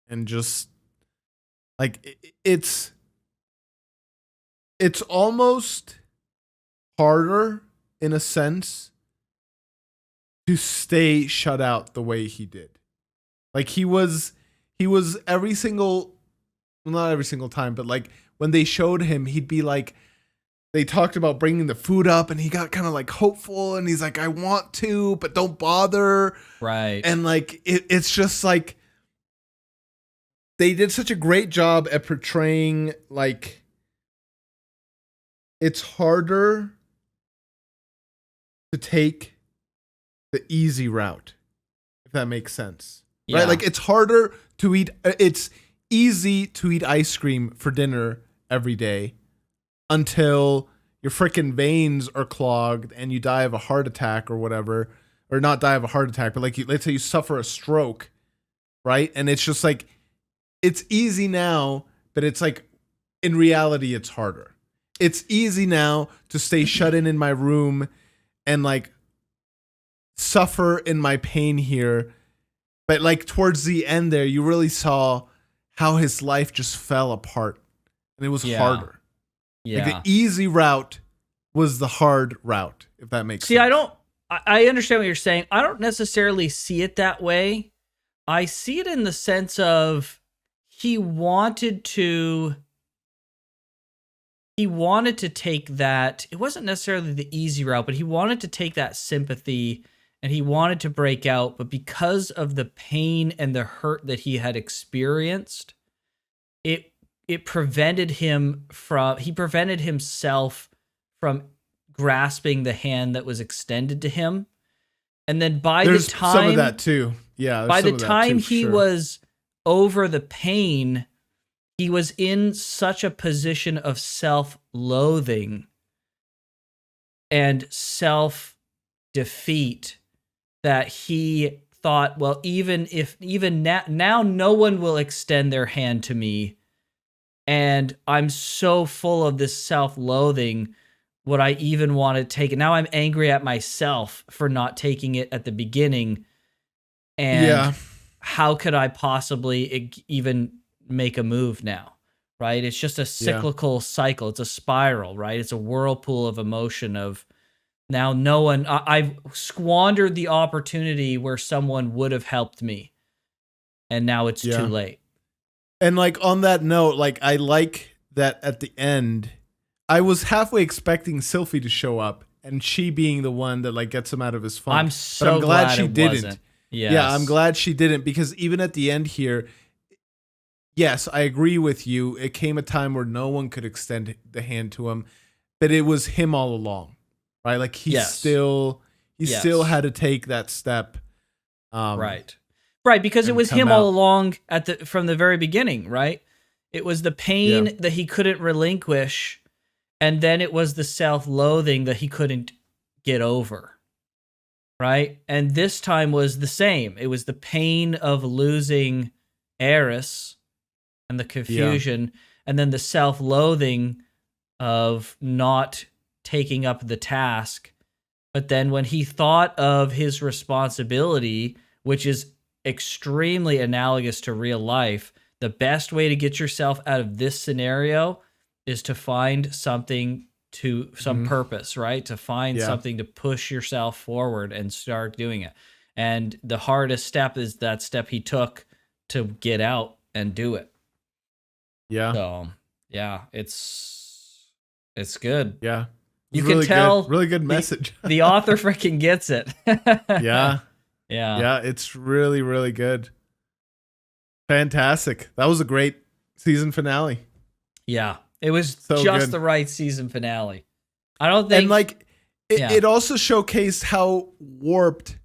and just like it's almost harder in a sense to stay shut out the way he did. Like he was every single, well, not every single time, but like when they showed him, he'd be like, they talked about bringing the food up and he got kind of like hopeful and he's like, I want to, but don't bother. right. And like, it's just like, they did such a great job at portraying like, it's harder to take the easy route, if that makes sense. Yeah. Right? Like it's harder to eat, it's easy to eat ice cream for dinner every day until your freaking veins are clogged and you die of a heart attack or whatever, or not die of a heart attack, but like let's say you suffer a stroke, right? And it's just like, it's easy now, but it's like, in reality, it's harder. It's easy now to stay shut in my room and like suffer in my pain here. But like towards the end there, you really saw how his life just fell apart and it was harder. Yeah. Like the easy route was the hard route, if that makes sense. I understand what you're saying. I don't necessarily see it that way. I see it in the sense of he wanted to take that, it wasn't necessarily the easy route, but he wanted to take that sympathy and he wanted to break out, but because of the pain and the hurt that he had experienced, it prevented he prevented himself from grasping the hand that was extended to him. And then there's some of that too. Yeah. By the time he was over the pain, he was in such a position of self-loathing and self-defeat that he thought, well, even now no one will extend their hand to me, and I'm so full of this self-loathing, would I even want to take it? Now I'm angry at myself for not taking it at the beginning, and how could I possibly even make a move now, right? It's just a cyclical cycle. It's a spiral, right? It's a whirlpool of emotion of now no one, I've squandered the opportunity where someone would have helped me, and now it's too late. And like on that note, like I like that at the end, I was halfway expecting Sylphie to show up and she being the one that like gets him out of his funk. I'm so glad she didn't. Yes. Yeah, I'm glad she didn't, because even at the end here, yes, I agree with you. It came a time where no one could extend the hand to him, but it was him all along, right? Like he still had to take that step. Right, because it was him all along from the very beginning, right? It was the pain that he couldn't relinquish, and then it was the self-loathing that he couldn't get over, right? And this time was the same. It was the pain of losing Eris and the confusion, and then the self-loathing of not taking up the task. But then when he thought of his responsibility, which is extremely analogous to real life, the best way to get yourself out of this scenario is to find something some purpose, right? To find something to push yourself forward and start doing it. And the hardest step is that step he took to get out and do it. Yeah. So, yeah, it's good. Yeah. You can tell really good message. The author freaking gets it. Yeah. Yeah, it's really, really good. Fantastic. That was a great season finale. Yeah, it was so just good. The right season finale. I don't think... And like, it also showcased how warped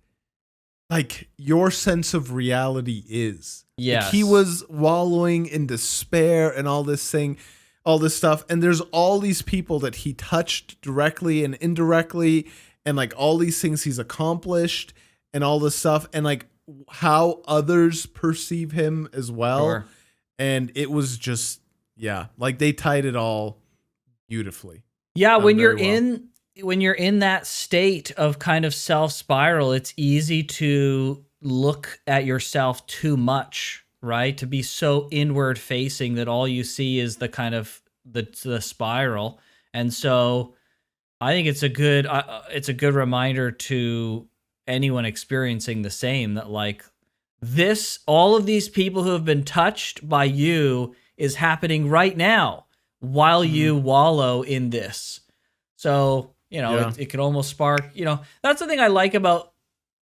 like your sense of reality is. Yes. Like, he was wallowing in despair and all this stuff. And there's all these people that he touched directly and indirectly, and like all these things he's accomplished and all this stuff, and like how others perceive him as well. Sure. And it was just, like they tied it all beautifully. Yeah, when you're in that state of kind of self-spiral, it's easy to look at yourself too much, right? To be so inward facing that all you see is the kind of the spiral. And so I think it's a good reminder to anyone experiencing the same, that like all of these people who have been touched by you is happening right now while you wallow in this. So, it can almost spark, that's the thing I like about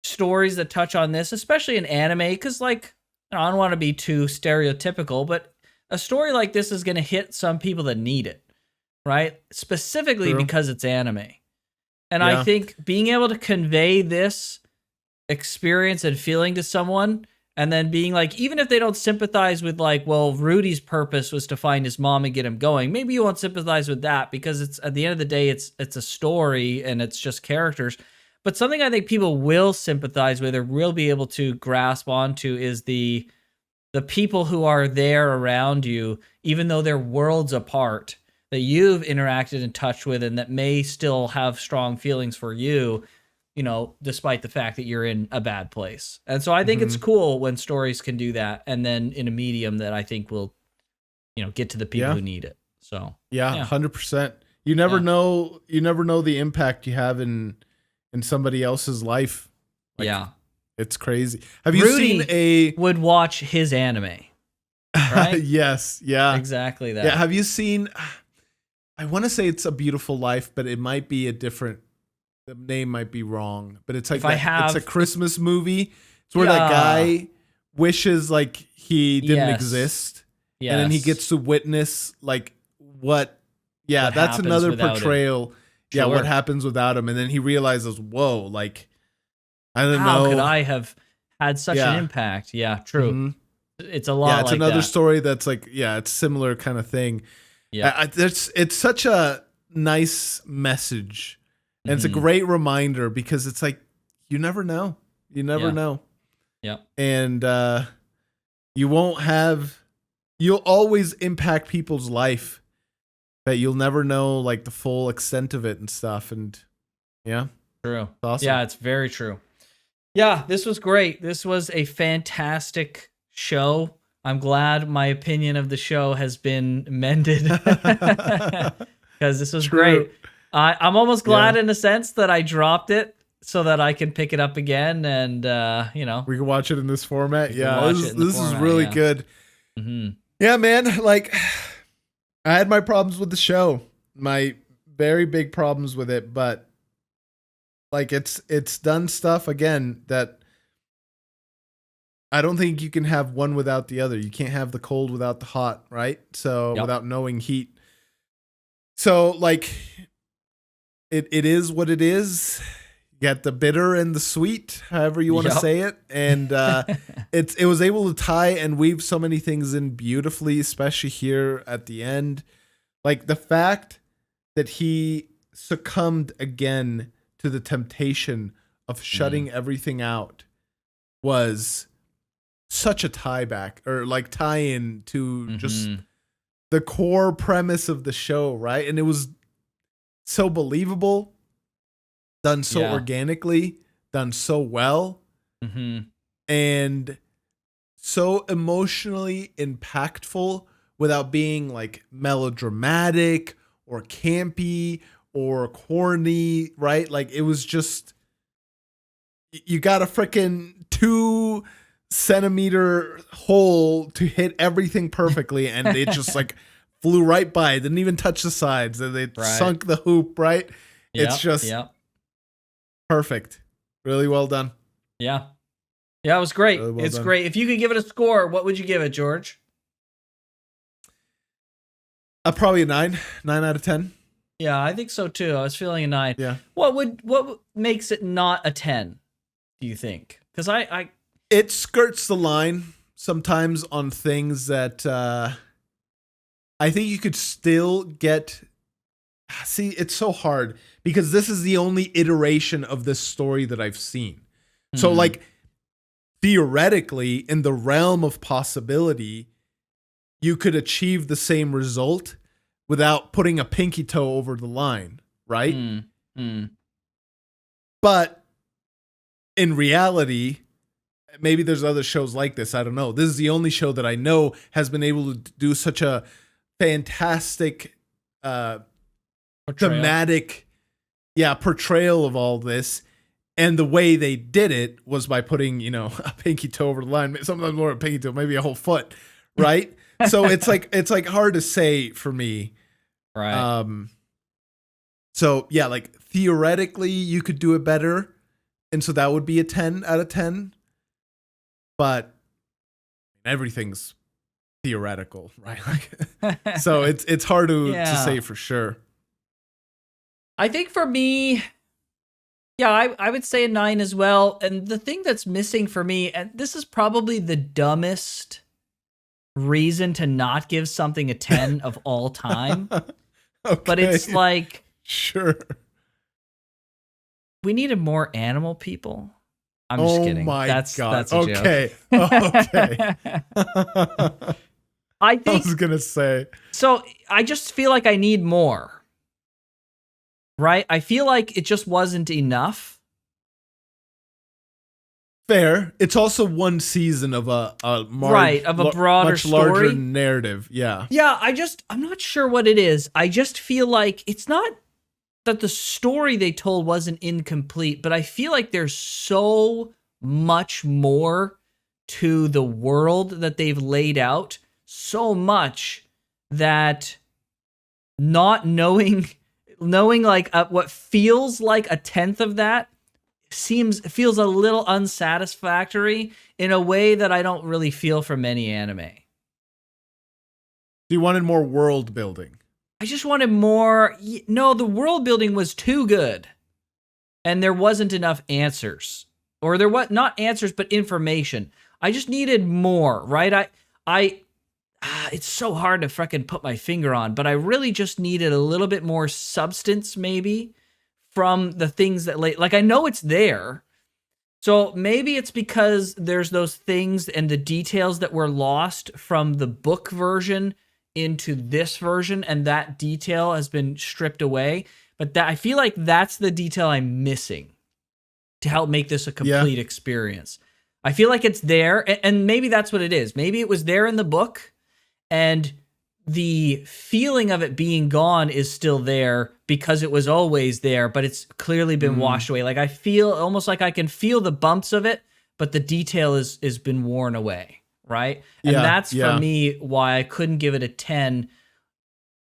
stories that touch on this, especially in anime, because like, I don't want to be too stereotypical, but a story like this is going to hit some people that need it, right? Specifically because it's anime. And I think being able to convey this experience and feeling to someone, and then being like, even if they don't sympathize with like, well, Rudy's purpose was to find his mom and get him going, maybe you won't sympathize with that because it's at the end of the day, it's a story and it's just characters. But something I think people will sympathize with or will be able to grasp onto is the people who are there around you, even though they're worlds apart, that you've interacted and touched with, and that may still have strong feelings for you, despite the fact that you're in a bad place. And so I think it's cool when stories can do that, and then in a medium that I think will, get to the people who need it. So 100%. You never know the impact you have in somebody else's life. Like, it's crazy. Have you Rudy would watch his anime, right? Yes. Yeah. Exactly that. Yeah. Have you seen, I want to say it's A Beautiful Life, but it might be a different the name might be wrong, but it's like If I have, it's a Christmas movie. It's where that guy wishes like he didn't exist, and then he gets to witness like what that's another portrayal. Sure. What happens without him, and then he realizes, whoa, like I don't know, how could I have had such an impact? Yeah, true. Mm-hmm. It's a lot. Yeah, it's like another that. story that's like it's similar kind of thing. Yeah, it's such a nice message, and it's a great reminder because it's like you never know, know. Yeah, and you'll always impact people's life, but you'll never know like the full extent of it and stuff. And true. It's awesome. Yeah, it's very true. Yeah, this was great. This was a fantastic show. I'm glad my opinion of the show has been mended because this was great. I'm almost glad in a sense that I dropped it so that I can pick it up again and, we can watch it in this format. Yeah, this is really good. Mm-hmm. Yeah, man. Like, I had my problems with the show, my very big problems with it, but like it's done stuff again that I don't think you can have one without the other. You can't have the cold without the hot, right? So without knowing heat. So like it is what it is. You got the bitter and the sweet, however you want to say it. And it was able to tie and weave so many things in beautifully, especially here at the end. Like the fact that he succumbed again to the temptation of shutting everything out was such a tie back or like tie in to just the core premise of the show, right? And it was so believable, done so organically, done so well, and so emotionally impactful without being like melodramatic or campy or corny, right? Like it was just, you got a freaking 2-centimeter hole to hit everything perfectly, and it just like flew right by. It didn't even touch the sides, and they sunk the hoop, right? It's just perfect. Really well done. Yeah, it was great. Really well done. Great. If you could give it a score, what would you give it, George? Probably a 9 out of 10. Yeah, I think so too. I was feeling a 9. Yeah. What makes it not a 10? Do you think? Because it skirts the line sometimes on things that I think you could still get. See, it's so hard because this is the only iteration of this story that I've seen. So, like, theoretically, in the realm of possibility, you could achieve the same result without putting a pinky toe over the line, right? But in reality, maybe there's other shows like this. I don't know. This is the only show that I know has been able to do such a fantastic thematic portrayal of all this. And the way they did it was by putting, a pinky toe over the line. Sometimes more a pinky toe, maybe a whole foot, right? So it's like hard to say for me. Right. So yeah, like theoretically you could do it better. And so that would be a 10 out of 10. But everything's theoretical, right? Like, so it's hard to say for sure. I think for me, I would say a 9 as well. And the thing that's missing for me, and this is probably the dumbest reason to not give something a 10 of all time. Okay. But it's like, sure, we needed more animal people. I'm just kidding. My God. That's a okay. joke. Okay. I think I was gonna say. So I just feel like I need more. Right? I feel like it just wasn't enough. Fair. It's also one season of a broader much story. Larger narrative. Yeah. Yeah, I'm not sure what it is. I just feel like it's not that the story they told wasn't incomplete, but I feel like there's so much more to the world that they've laid out, so much that not knowing knowing like what feels like a tenth of that feels a little unsatisfactory in a way that I don't really feel from many anime. You wanted more world building. I just wanted more. No, the world building was too good. And there wasn't enough answers. Or there was not answers, but information. I just needed more, right? It's so hard to freaking put my finger on, but I really just needed a little bit more substance, maybe, from the things that, like, I know it's there. So maybe it's because there's those things and the details that were lost from the book version into this version, and that detail has been stripped away. But I feel like that's the detail I'm missing to help make this a complete experience. I feel like it's there, and maybe that's what it is. Maybe it was there in the book, and the feeling of it being gone is still there because it was always there, but it's clearly been washed away. Like I feel almost like I can feel the bumps of it, but the detail is been worn away, right? And that's for me why I couldn't give it a 10.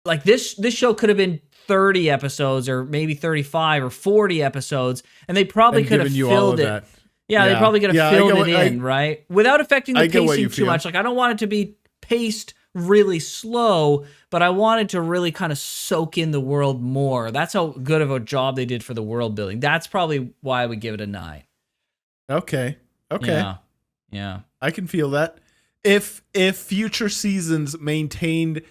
Like this show could have been 30 episodes or maybe 35 or 40 episodes, and they probably could have filled it. Yeah, they probably could have filled it in, right? Without affecting the pacing too much. Like I don't want it to be paced really slow, but I wanted to really kind of soak in the world more. That's how good of a job they did for the world building. That's probably why I would give it a 9. Okay. Yeah. I can feel that. If future seasons maintained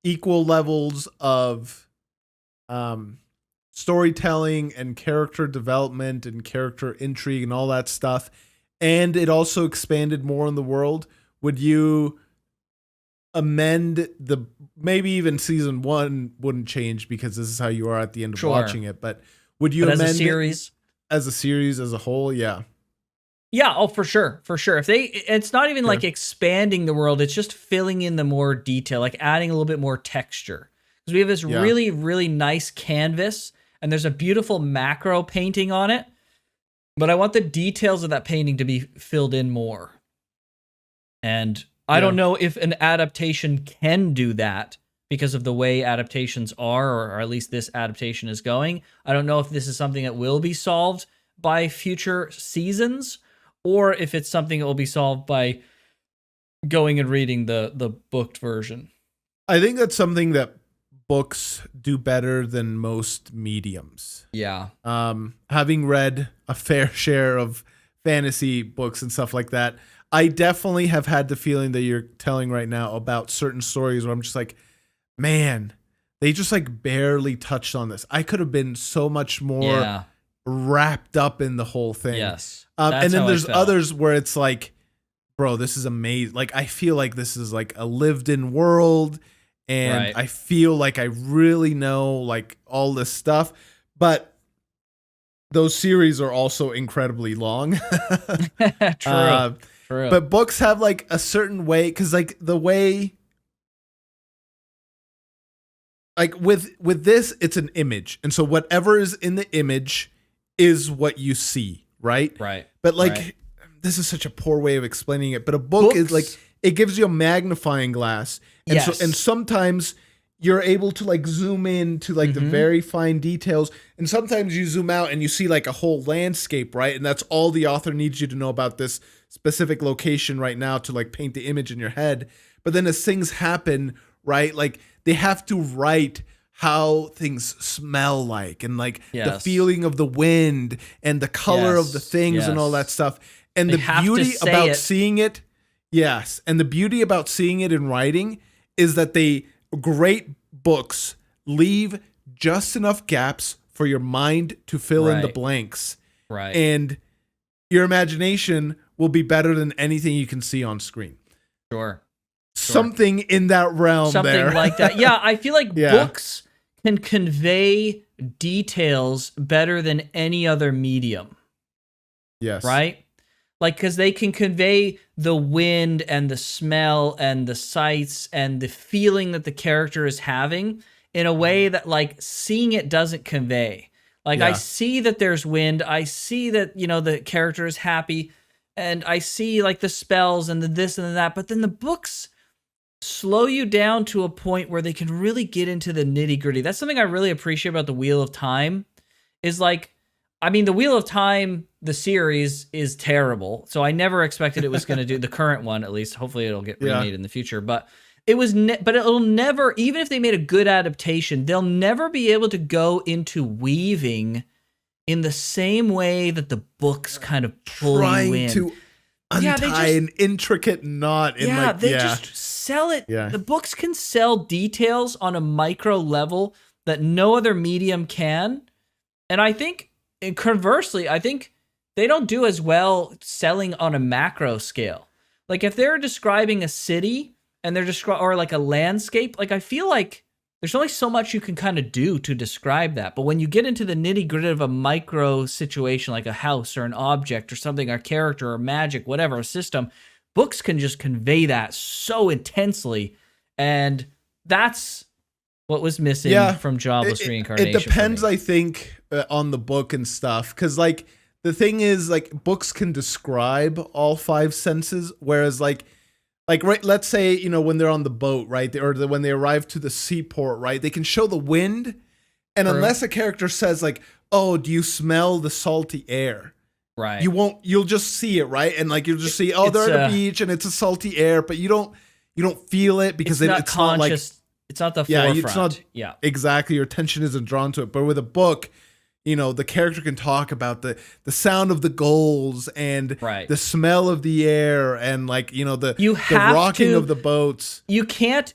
equal levels of storytelling and character development and character intrigue and all that stuff, and it also expanded more in the world, would you amend maybe even season 1 wouldn't change because this is how you are at the end of watching it, but would you amend as a series? As a series as a whole? Yeah, oh, for sure. It's not even like expanding the world, it's just filling in the more detail, like adding a little bit more texture. Because we have this really, really nice canvas, and there's a beautiful macro painting on it, but I want the details of that painting to be filled in more. And I don't know if an adaptation can do that because of the way adaptations are, or at least this adaptation is going. I don't know if this is something that will be solved by future seasons, or if it's something that will be solved by going and reading the booked version. I think that's something that books do better than most mediums. Yeah. Having read a fair share of fantasy books and stuff like that, I definitely have had the feeling that you're telling right now about certain stories where I'm just like, man, they just like barely touched on this. I could have been so much more wrapped up in the whole thing. Yes. And then there's others where it's like, bro, this is amazing. Like, I feel like this is like a lived in world, and I feel like I really know like all this stuff, but those series are also incredibly long. True. But books have like a certain way, because like the way, like with this, it's an image, and so whatever is in the image is what you see, right? But like this is such a poor way of explaining it, but a book is like, it gives you a magnifying glass, and so and sometimes you're able to like zoom in to like the very fine details, and sometimes you zoom out and you see like a whole landscape, right? And that's all the author needs you to know about this specific location right now to like paint the image in your head. But then as things happen, right, like they have to write how things smell like, and like the feeling of the wind and the color of the things and all that stuff. And the beauty about seeing it, and the beauty about seeing it in writing is that great books leave just enough gaps for your mind to fill in the blanks. Right. And your imagination will be better than anything you can see on screen. Sure. Something in that realm. Something like that. Yeah, I feel like books can convey details better than any other medium. Yes. Right? Like, because they can convey the wind and the smell and the sights and the feeling that the character is having in a way that, like, seeing it doesn't convey. Like, I see that there's wind. I see that, you know, the character is happy. And I see, like, the spells and the this and the that. But then the books, slow you down to a point where they can really get into the nitty-gritty. That's something I really appreciate about the Wheel of Time, is like, I mean, the Wheel of Time, the series, is terrible. So I never expected it was going to do, the current one at least. Hopefully it'll get remade in the future. But it was, but it'll never, even if they made a good adaptation, they'll never be able to go into weaving in the same way that the books kind of pull you in. To untie an intricate knot. They just sell it. Yeah. The books can sell details on a micro level that no other medium can. And I think, and conversely, I think they don't do as well selling on a macro scale. Like if they're describing a city and they're or like a landscape, like I feel like there's only so much you can kind of do to describe that. But when you get into the nitty gritty of a micro situation, like a house or an object or something, a character or magic, whatever, a system, books can just convey that so intensely. And that's what was missing from Jobless Reincarnation. It depends, I think, on the book and stuff. Because, like, the thing is, like, books can describe all 5 senses, whereas, like right, let's say, you know, when they're on the boat, right, when they arrive to the seaport, right, they can show the wind, and unless a character says, like, oh, do you smell the salty air? Right. You'll just see it, right? And, like, you'll just see, oh, they're at a beach, and it's a salty air, but you don't feel it because it's not like... It's not the forefront. It's not, exactly. Your attention isn't drawn to it. But with a book, you know, the character can talk about the sound of the gulls and the smell of the air and, like, you know, the rocking of the boats. You can't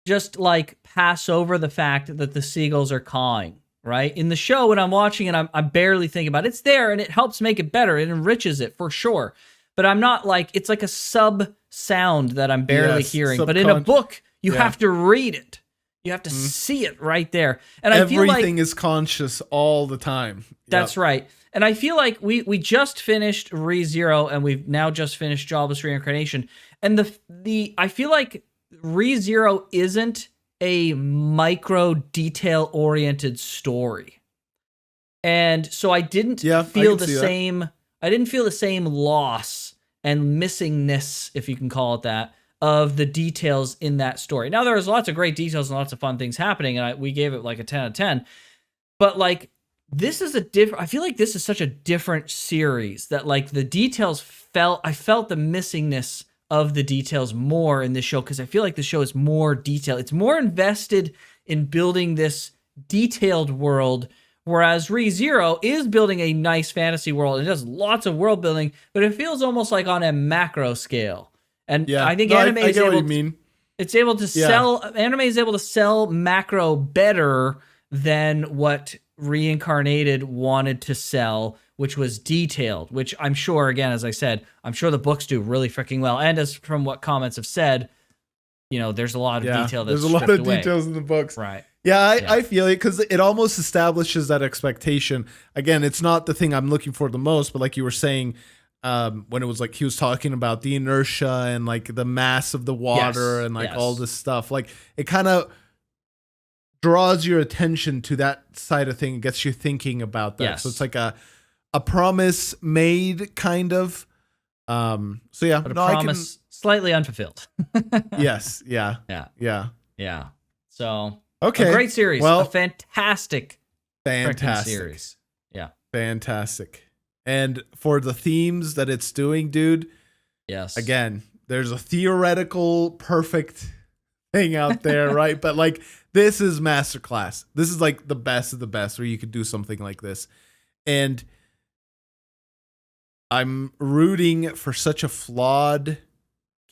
just, like, pass over the fact that the seagulls are cawing, right? In the show, when I'm watching it, I'm barely thinking about it. It's there, and it helps make it better. It enriches it, for sure. But I'm not, like, it's like a sub-sound that I'm barely hearing. But in a book... You have to read it. You have to see it right there. And I feel like everything is conscious all the time. That's right. And I feel like we just finished ReZero and we've now just finished Jobless Reincarnation. And I feel like ReZero isn't a micro detail oriented story. And so I didn't feel the same I didn't feel the same loss and missingness, if you can call it that, of the details in that story. Now, there's lots of great details and lots of fun things happening, and we gave it like a 10 out of 10. But, like, this is I feel like this is such a different series that, like, the details I felt the missingness of the details more in this show, because I feel like the show is more detailed. It's more invested in building this detailed world, whereas ReZero is building a nice fantasy world. It does lots of world building, but it feels almost like on a macro scale. And I think anime is able to sell. Anime is able to sell macro better than what Reincarnated wanted to sell, which was detailed. Which I'm sure, again, as I said, I'm sure the books do really freaking well. And as from what comments have said, you know, there's a lot of detail. There's a lot of details in the books, right? Yeah, I feel it because it almost establishes that expectation. Again, it's not the thing I'm looking for the most, but like you were saying. When it was like he was talking about the inertia and like the mass of the water and like all this stuff, like it kind of draws your attention to that side of thing and gets you thinking about that. So it's like a promise made kind of. So yeah, but a promise slightly unfulfilled. Yes. Yeah. So okay, a great series. Well, a fantastic series. Yeah, fantastic. And for the themes that it's doing, dude, again, there's a theoretical perfect thing out there, right? But like, this is masterclass. This is like the best of the best where you could do something like this. And I'm rooting for such a flawed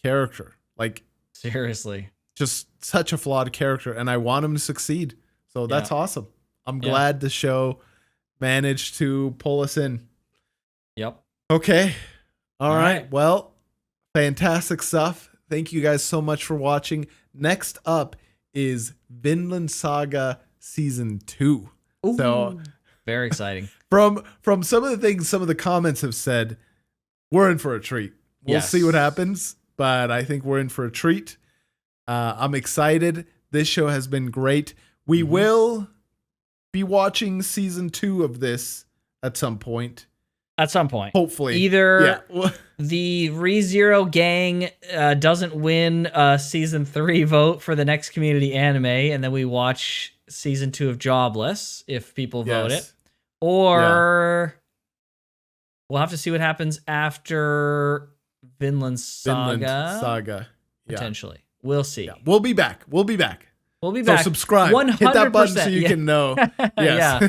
character. Like, seriously. Just such a flawed character. And I want him to succeed. So that's awesome. I'm glad the show managed to pull us in. Yep. Okay. All right. Well, fantastic stuff. Thank you guys so much for watching. Next up is Vinland Saga Season 2. Ooh, so very exciting. From some of the things some of the comments have said, we're in for a treat. We'll see what happens, but I think we're in for a treat. I'm excited. This show has been great. We will be watching Season 2 of this at some point. At some point. Hopefully. Either Yeah. the ReZero gang doesn't win season 3 vote for the next community anime, and then we watch season 2 of Jobless if people vote it. Or we'll have to see what happens after Vinland Saga. Potentially. We'll see. Yeah. We'll be back. We'll be So back. subscribe. 100%. Hit that button so you can know. Yeah. Yes.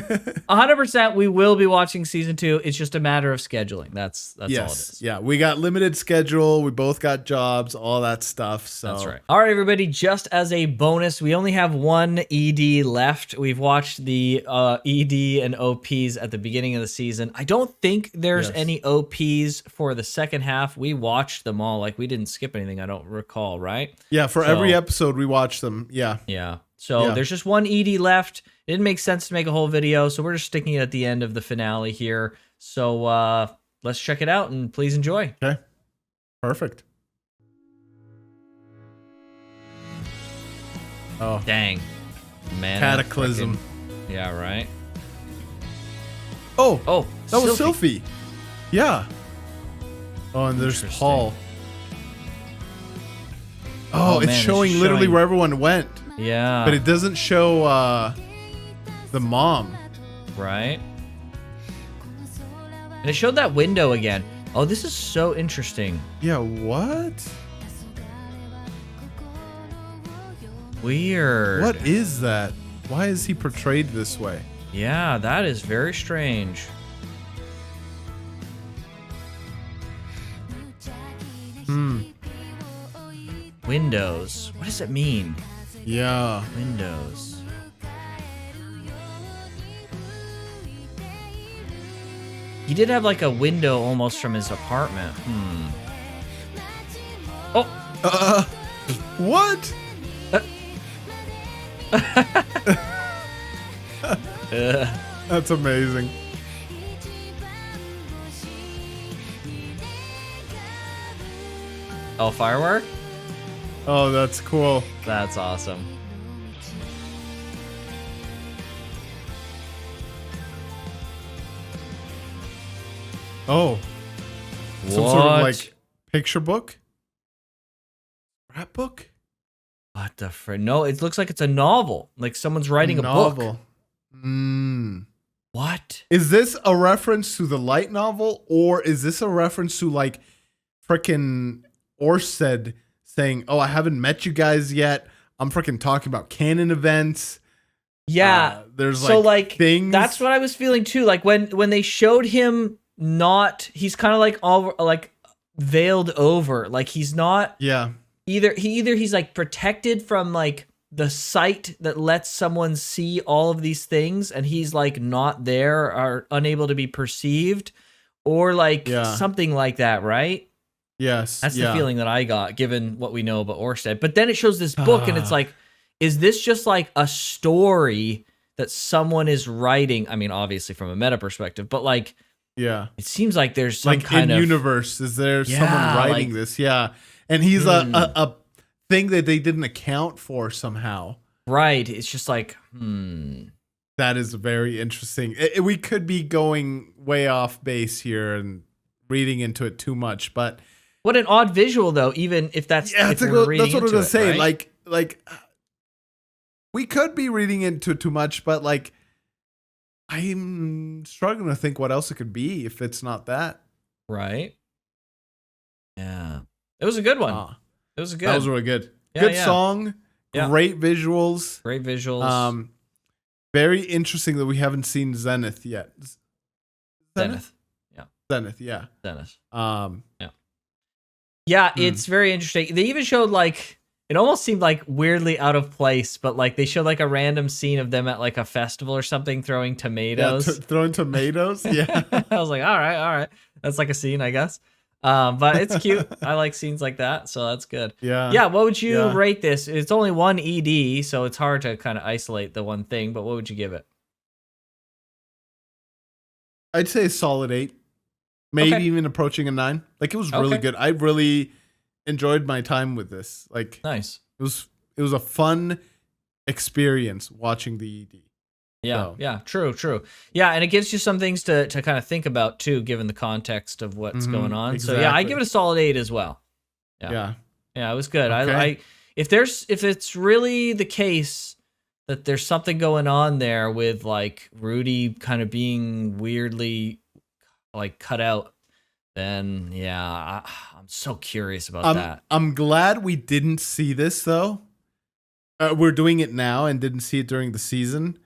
100% we will be watching season 2. It's just a matter of scheduling. That's all it is. Yeah. We got limited schedule. We both got jobs, all that stuff. So that's right. All right, everybody. Just as a bonus, we only have one ED left. We've watched the ED and OPs at the beginning of the season. I don't think there's any OPs for the second half. We watched them all. Like, we didn't skip anything. I don't recall, right? Yeah. For every episode, we watched them. Yeah. Yeah. So there's just one ED left. It didn't make sense to make a whole video, so we're just sticking it at the end of the finale here. So let's check it out and please enjoy. Okay. Perfect. Oh. Dang. Man. Cataclysm. Yeah, right. Oh. That was Sylphie. Sylphie. Yeah. Oh, and there's Paul. Oh, it's showing literally where everyone went. Yeah. But it doesn't show the mom. Right. And it showed that window again. Oh, this is so interesting. Yeah, what? Weird. What is that? Why is he portrayed this way? Yeah, that is very strange. Windows. What does it mean? Yeah. Windows. He did have like a window almost from his apartment. Oh. What? That's amazing. Oh, firework? Oh, that's cool. That's awesome. Oh. Some sort of like picture book? Scrapbook? What the frick? No, it looks like it's a novel. Like someone's writing a book. What? Is this a reference to the light novel, or is this a reference to like frickin' Orsted saying, "Oh, I haven't met you guys yet. I'm frickin' talking about canon events." Yeah. There's so like things. That's what I was feeling too. Like when they showed him he's kind of like all like veiled over. Like he's not. Yeah. Either he's like protected from like the sight that lets someone see all of these things, and he's like not there or unable to be perceived, or like something like that, right? Yes. That's the feeling that I got, given what we know about Orsted. But then it shows this book, and it's like, is this just like a story that someone is writing? I mean, obviously from a meta perspective, but like, yeah, it seems like there's some like kind of universe. Is there someone writing this? Yeah, and he's a thing that they didn't account for somehow. Right. It's just like, That is very interesting. We could be going way off base here and reading into it too much, but what an odd visual, though. Even if that's that's what I was gonna say. Right? Like we could be reading into it too much, but like I'm struggling to think what else it could be if it's not that. Right. Yeah, it was a good one. It was good. That was really good. Yeah, good song. Yeah. Great visuals. Great visuals. Very interesting that we haven't seen Zenith yet. Zenith. Yeah. Zenith. Yeah. Zenith. Yeah. Yeah, it's very interesting. They even showed like, it almost seemed like weirdly out of place, but like they showed like a random scene of them at like a festival or something throwing tomatoes. Yeah, throwing tomatoes. Yeah. I was like, all right. That's like a scene, I guess. But it's cute. I like scenes like that, so that's good. Yeah. Yeah, what would you rate this? It's only one ED, so it's hard to kind of isolate the one thing, but what would you give it? I'd say a solid 8. Maybe even approaching a 9. Like, it was really good. I really enjoyed my time with this. Like, nice. It was a fun experience watching the ED. So. Yeah, true. Yeah, and it gives you some things to kind of think about too, given the context of what's going on. Exactly. So yeah, I give it a solid 8 as well. Yeah. Yeah, it was good. Okay. If it's really the case that there's something going on there with like Rudy kind of being weirdly like cut out, then yeah, I'm so curious about that. I'm glad we didn't see this though. We're doing it now and didn't see it during the season,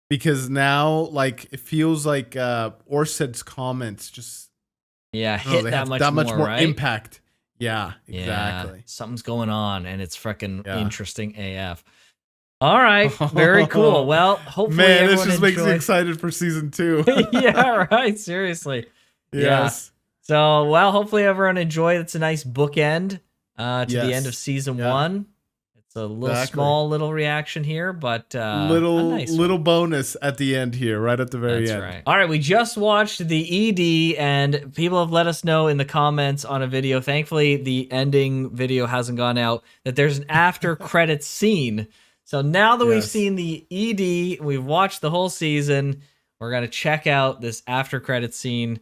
because now like it feels like Orsed's comments just hit that much more, right? impact. Yeah, exactly. Yeah, something's going on and it's freaking interesting AF. All right, very cool. Well, hopefully man, everyone this just makes me excited for season 2. Yeah, right. Seriously. Yes. Yeah. So, well, hopefully everyone enjoyed. It's a nice bookend to the end of season 1. It's a little small little reaction here, but little bonus at the end here, right at the very end. Right. All right, we just watched the ED, and people have let us know in the comments on a video. Thankfully, the ending video hasn't gone out, that there's an after credits scene. So now that we've seen the ED, we've watched the whole season, we're gonna check out this after credits scene.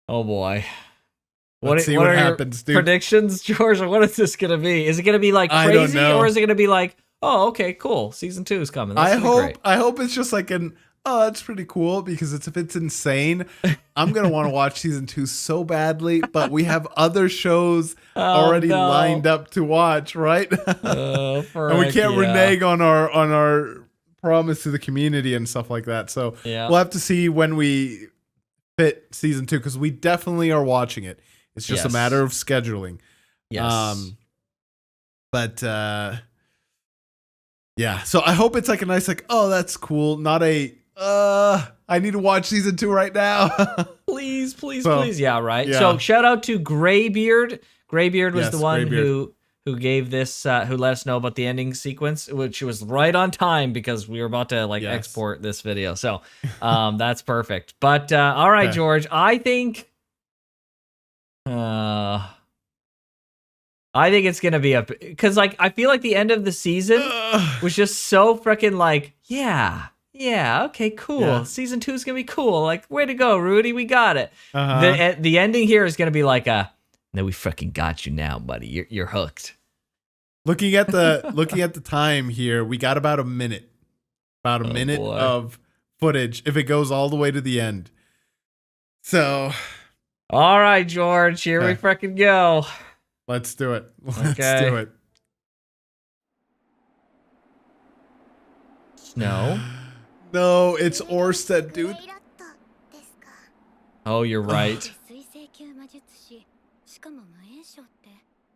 Oh boy. Let's see what happens, dude. Predictions, George? What is this gonna be? Is it gonna be like crazy, or is it gonna be like, oh, okay, cool, season 2 is coming? I hope it's just like that's pretty cool, because if it's insane, I'm gonna want to watch season 2 so badly. But we have other shows already lined up to watch, right? And we can't renege on our promise to the community and stuff like that. So we'll have to see when we fit season 2, because we definitely are watching it. It's just a matter of scheduling. Yes. But yeah. So I hope it's like a nice, like, oh, that's cool. Not a I need to watch season 2 right now. please. Yeah, right. Yeah. So shout out to Graybeard. Graybeard was the one who gave this, who let us know about the ending sequence, which was right on time because we were about to export this video. So that's perfect. But all right, George, I think it's gonna be because like I feel like the end of the season was just so freaking like okay, cool. Season 2 is gonna be cool. Like, way to go, Rudy, we got it. The ending here is gonna be like no, we freaking got you now, buddy. You're hooked. Looking at the time here, we got about a minute. About a minute of footage if it goes all the way to the end. So, all right, George, here we freaking go. Let's do it. Let's do it. No. No, it's Orsted, dude. Oh, you're right.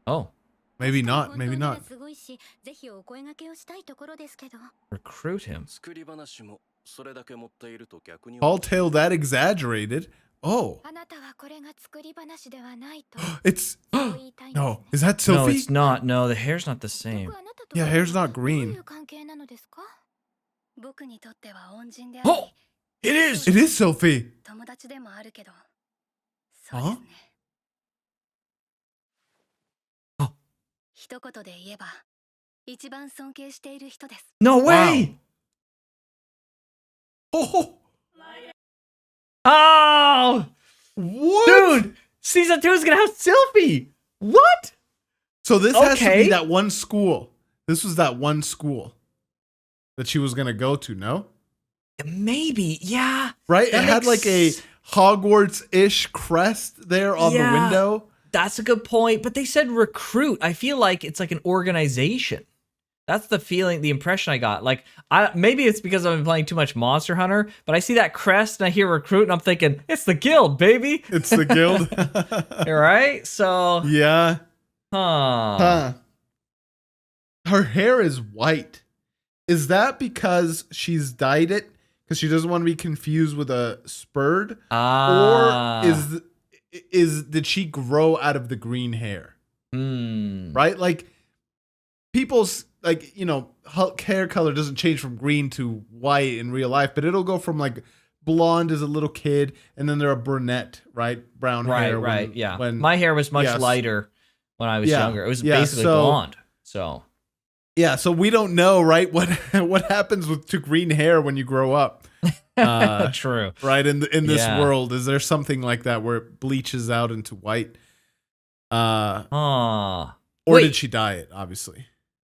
Oh. Maybe not. Maybe not. Recruit him. Tall tale that exaggerated. Oh. It's no. Is that Sophie? No, it's not. No, the hair's not the same. Yeah, hair's not green. Oh, it is. It is Sophie. Huh? No way. Wow. Oh, what? Dude, season 2 is gonna have Sylphie. What? So this has to be that one school. This was that one school that she was gonna go to, no? Maybe, yeah. Right? It had like a Hogwarts-ish crest there on the window. That's a good point. But they said recruit. I feel like it's like an organization. That's the feeling, the impression I got. Like, maybe it's because I've been playing too much Monster Hunter, but I see that crest and I hear recruit and I'm thinking, it's the guild, baby. It's the guild. Right? So. Yeah. Huh. Her hair is white. Is that because she's dyed it? Because she doesn't want to be confused with a spurred? Or did she grow out of the green hair? Right? Like, people's, like, you know, hair color doesn't change from green to white in real life, but it'll go from like blonde as a little kid, and then they're a brunette, right? Brown hair. Right, yeah. When my hair was much lighter when I was younger. It was basically blonde. So Yeah, so we don't know, right? What happens to green hair when you grow up? True. Right in this Yeah. world, is there something like that where it bleaches out into white? Or Wait, did she dye it? Obviously.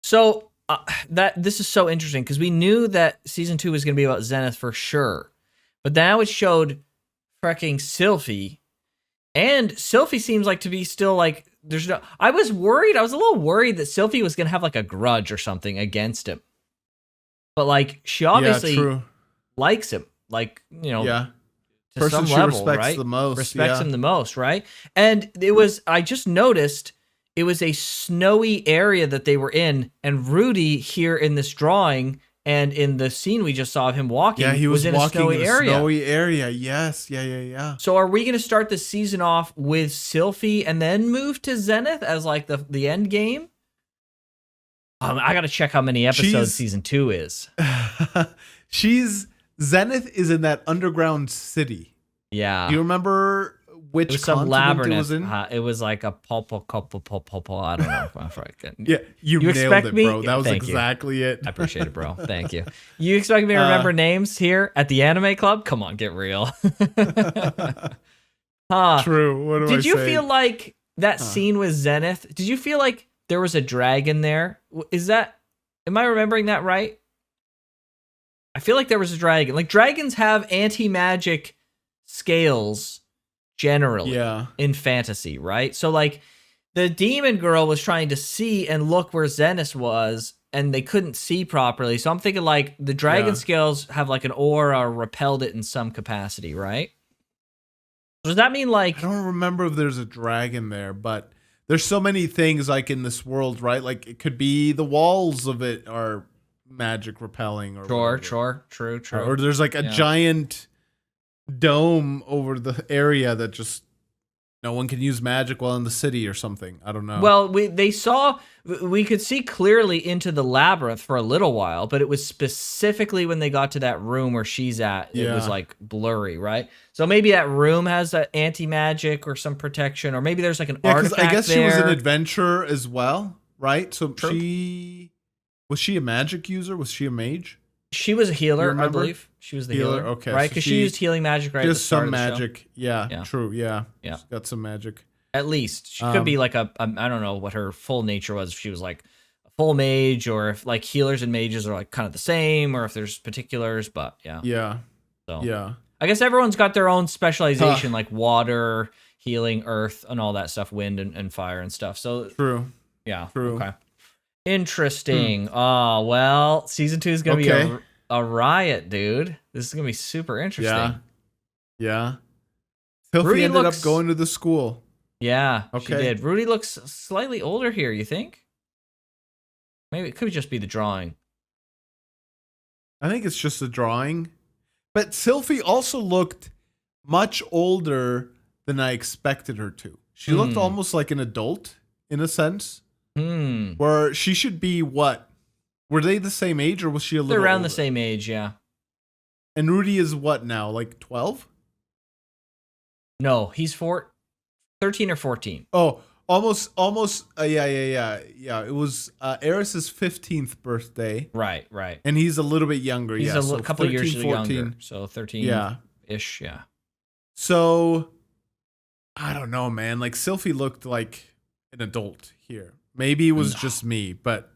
so this is so interesting because we knew that season 2 was going to be about Zenith for sure, but now it showed freaking Sylphie, and Sylphie seems like to be still like there's no. I was worried. I was a little worried that Sylphie was going to have like a grudge or something against him, but like she obviously likes him, like Yeah. to Person some she level, respects right? the most. Respects him the most, right? And it was. I just noticed. It was a snowy area that they were in, and Rudy here in this drawing and in the scene we just saw of him walking, Yeah, he was in walking a snowy in a area. snowy area. Yes. Yeah. So are we going to start the season off with Sylphie and then move to Zenith as like the end game? I got to check how many episodes season 2 is. Zenith is in that underground city. Yeah. Do you remember which it was some continent labyrinth. it was in? It was like a pulpo. I don't know. Yeah, you nailed expect it, me? bro. That was Thank you. exactly it. I appreciate it, bro. Thank you. You expect me to remember names here at the anime club? Come on, get real. True. What do I Did you say? feel like that scene with Zenith? Did you feel like there was a dragon there? Am I remembering that right? I feel like there was a dragon. Like dragons have anti-magic scales generally in fantasy, right? So like the demon girl was trying to see and look where Zenith was, and they couldn't see properly. So I'm thinking like the dragon scales have like an aura or repelled it in some capacity, right? Does that mean like I don't remember if there's a dragon there, but there's so many things like in this world, right? Like it could be the walls of it are magic repelling or true. Or there's like a giant dome over the area that just no one can use magic while in the city or something. I don't know. Well, we could see clearly into the labyrinth for a little while, but it was specifically when they got to that room where she's at, it was like blurry, right? So maybe that room has an anti-magic or some protection, or maybe there's like an artifact I guess there. she was an adventurer as well, right? So True. Was she a magic user? Was she a mage? She was a healer, I believe. She was the healer. Okay. Right? So Because she used healing magic right at the just start some of the magic. show. Yeah, true. Yeah. Yeah. She's got some magic. At least. She could be like I don't know what her full nature was. If she was like a full mage, or if like healers and mages are like kind of the same, or if there's particulars, but yeah. Yeah. So Yeah. I guess everyone's got their own specialization, like water, healing, earth, and all that stuff, wind and fire and stuff. So True. yeah. True. Okay. Interesting. Oh, well, season 2 is going to be a riot, dude. This is going to be super interesting. Yeah. Sylphie Rudy ended looks- up going to the school. Yeah, she Okay. did. Rudy looks slightly older here, you think? Maybe it could just be the drawing. I think it's just a drawing. But Sylphie also looked much older than I expected her to. She looked almost like an adult in a sense. Where she should be what? Were they the same age or was she a little They're around older? the same age, yeah. And Rudy is what now? Like 12? No, he's 13 or 14. Oh, almost. Yeah. It was Eris's 15th birthday. Right. And he's a little bit younger. He's yeah, a couple 13, years 14. younger. So 13-ish, yeah. So, I don't know, man. Like, Sylphie looked like an adult here. Maybe it was just me, but...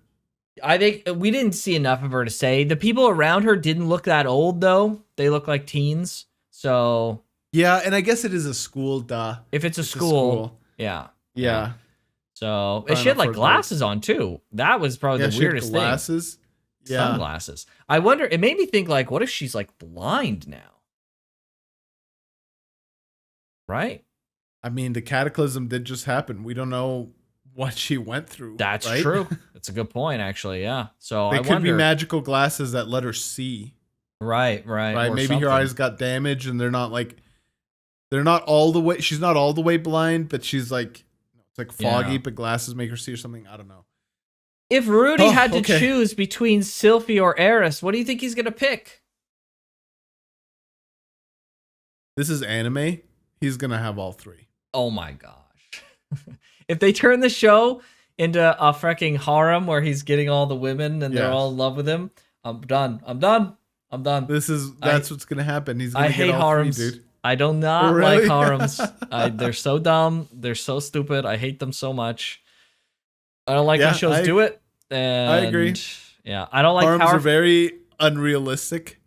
I think we didn't see enough of her to say. The people around her didn't look that old, though. They look like teens. So... Yeah, and I guess it is a school, duh. If it's a school. Yeah. So she had like glasses on too. That was probably the weirdest thing. Glasses. Yeah. Sunglasses. I wonder, it made me think like, what if she's like blind now? Right? I mean, the cataclysm did just happen. We don't know what she went through. That's right? true. That's a good point, actually. Yeah. So they I could wonder. be magical glasses that let her see. Right. Maybe something. her eyes got damaged and they're not all the way. She's not all the way blind, but she's like, it's like foggy, but glasses make her see or something. I don't know. If Rudy had to choose between Sylphie or Eris, what do you think he's going to pick? This is anime. He's going to have all three. Oh my gosh. If they turn the show into a freaking harem where he's getting all the women and they're all in love with him, I'm done. That's what's gonna happen. He's gonna I get hate all harems. three, dude. I do not Really? like harems. They're so dumb. They're so stupid. I hate them so much. I don't like when shows do it. And I agree. Yeah, I don't like harems are very unrealistic.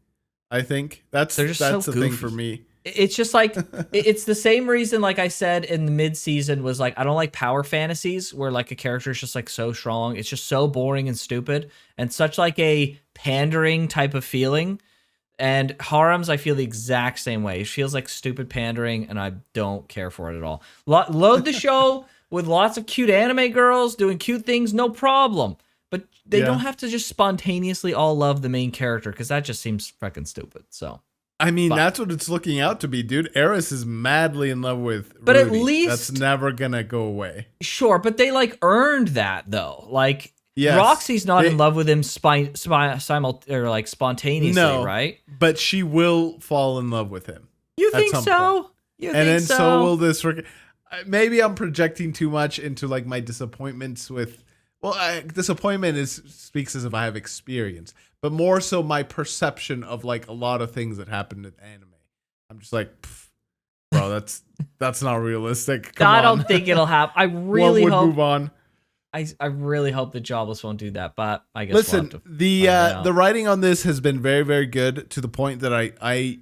I think that's so the thing for me. It's just like it's the same reason, like I said in the mid-season, was like I don't like power fantasies where like a character is just like so strong. It's just so boring and stupid and such like a pandering type of feeling. And harems, I feel the exact same way. It feels like stupid pandering, and I don't care for it at all. Load the show with lots of cute anime girls doing cute things, no problem. But they don't have to just spontaneously all love the main character because that just seems fucking stupid. So. I mean, that's what it's looking out to be, dude. Eris is madly in love with Rudy. But at least that's never gonna go away. Sure, but they like earned that though. Like Roxy's not in love with him spontaneously, right? But she will fall in love with him. You think so? So will this. Maybe I'm projecting too much into like my disappointments with. Well, disappointment speaks as if I have experience, but more so my perception of like a lot of things that happen in anime. I'm just like, bro, that's not realistic. I don't think it'll happen. I really hope. Move on. I really hope the Jobless won't do that, but I guess. Listen, the writing on this has been very, very good to the point that I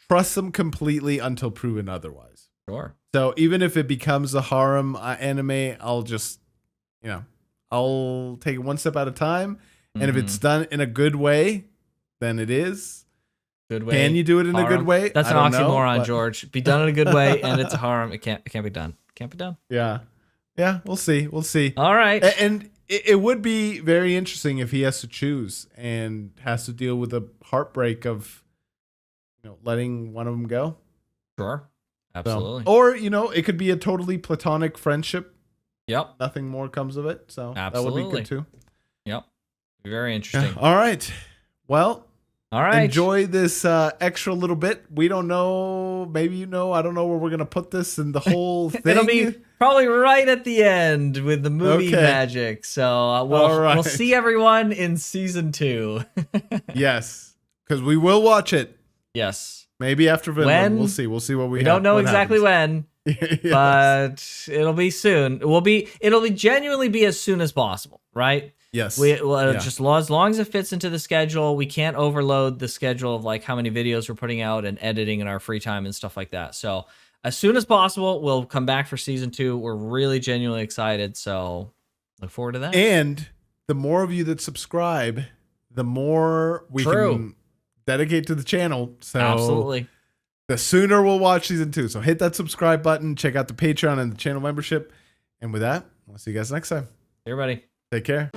trust them completely until proven otherwise. Sure. So even if it becomes a harem anime, I'll just, I'll take it one step at a time. And if it's done in a good way, then it is. Good way. Can you do it in a good way? That's an oxymoron, George. Be done in a good way, and it's a harem. It can't be done. Can't be done. Yeah. Yeah, we'll see. All right. And it would be very interesting if he has to choose and has to deal with the heartbreak of, letting one of them go. Sure. Absolutely. So, or, it could be a totally platonic friendship. Yep. Nothing more comes of it. So absolutely. That would be good too. Yep. Very interesting. All right. Well, all right. Enjoy this extra little bit. We don't know. Maybe I don't know where we're gonna put this in the whole thing. It'll be probably right at the end with the movie magic. So we'll see everyone in season 2. Yes, because we will watch it. Yes. Maybe after Vinland. We'll see. We'll see what we don't know exactly happens. When. Yes. But it'll be soon. It'll genuinely be as soon as possible, right? Yes. Just as long as it fits into the schedule. We can't overload the schedule of like how many videos we're putting out and editing in our free time and stuff like that. So as soon as possible, we'll come back for season 2. We're really genuinely excited. So look forward to that. And the more of you that subscribe, the more we can dedicate to the channel. So absolutely. The sooner we'll watch season 2. So hit that subscribe button, check out the Patreon and the channel membership. And with that, I'll see you guys next time. Hey, everybody. Take care.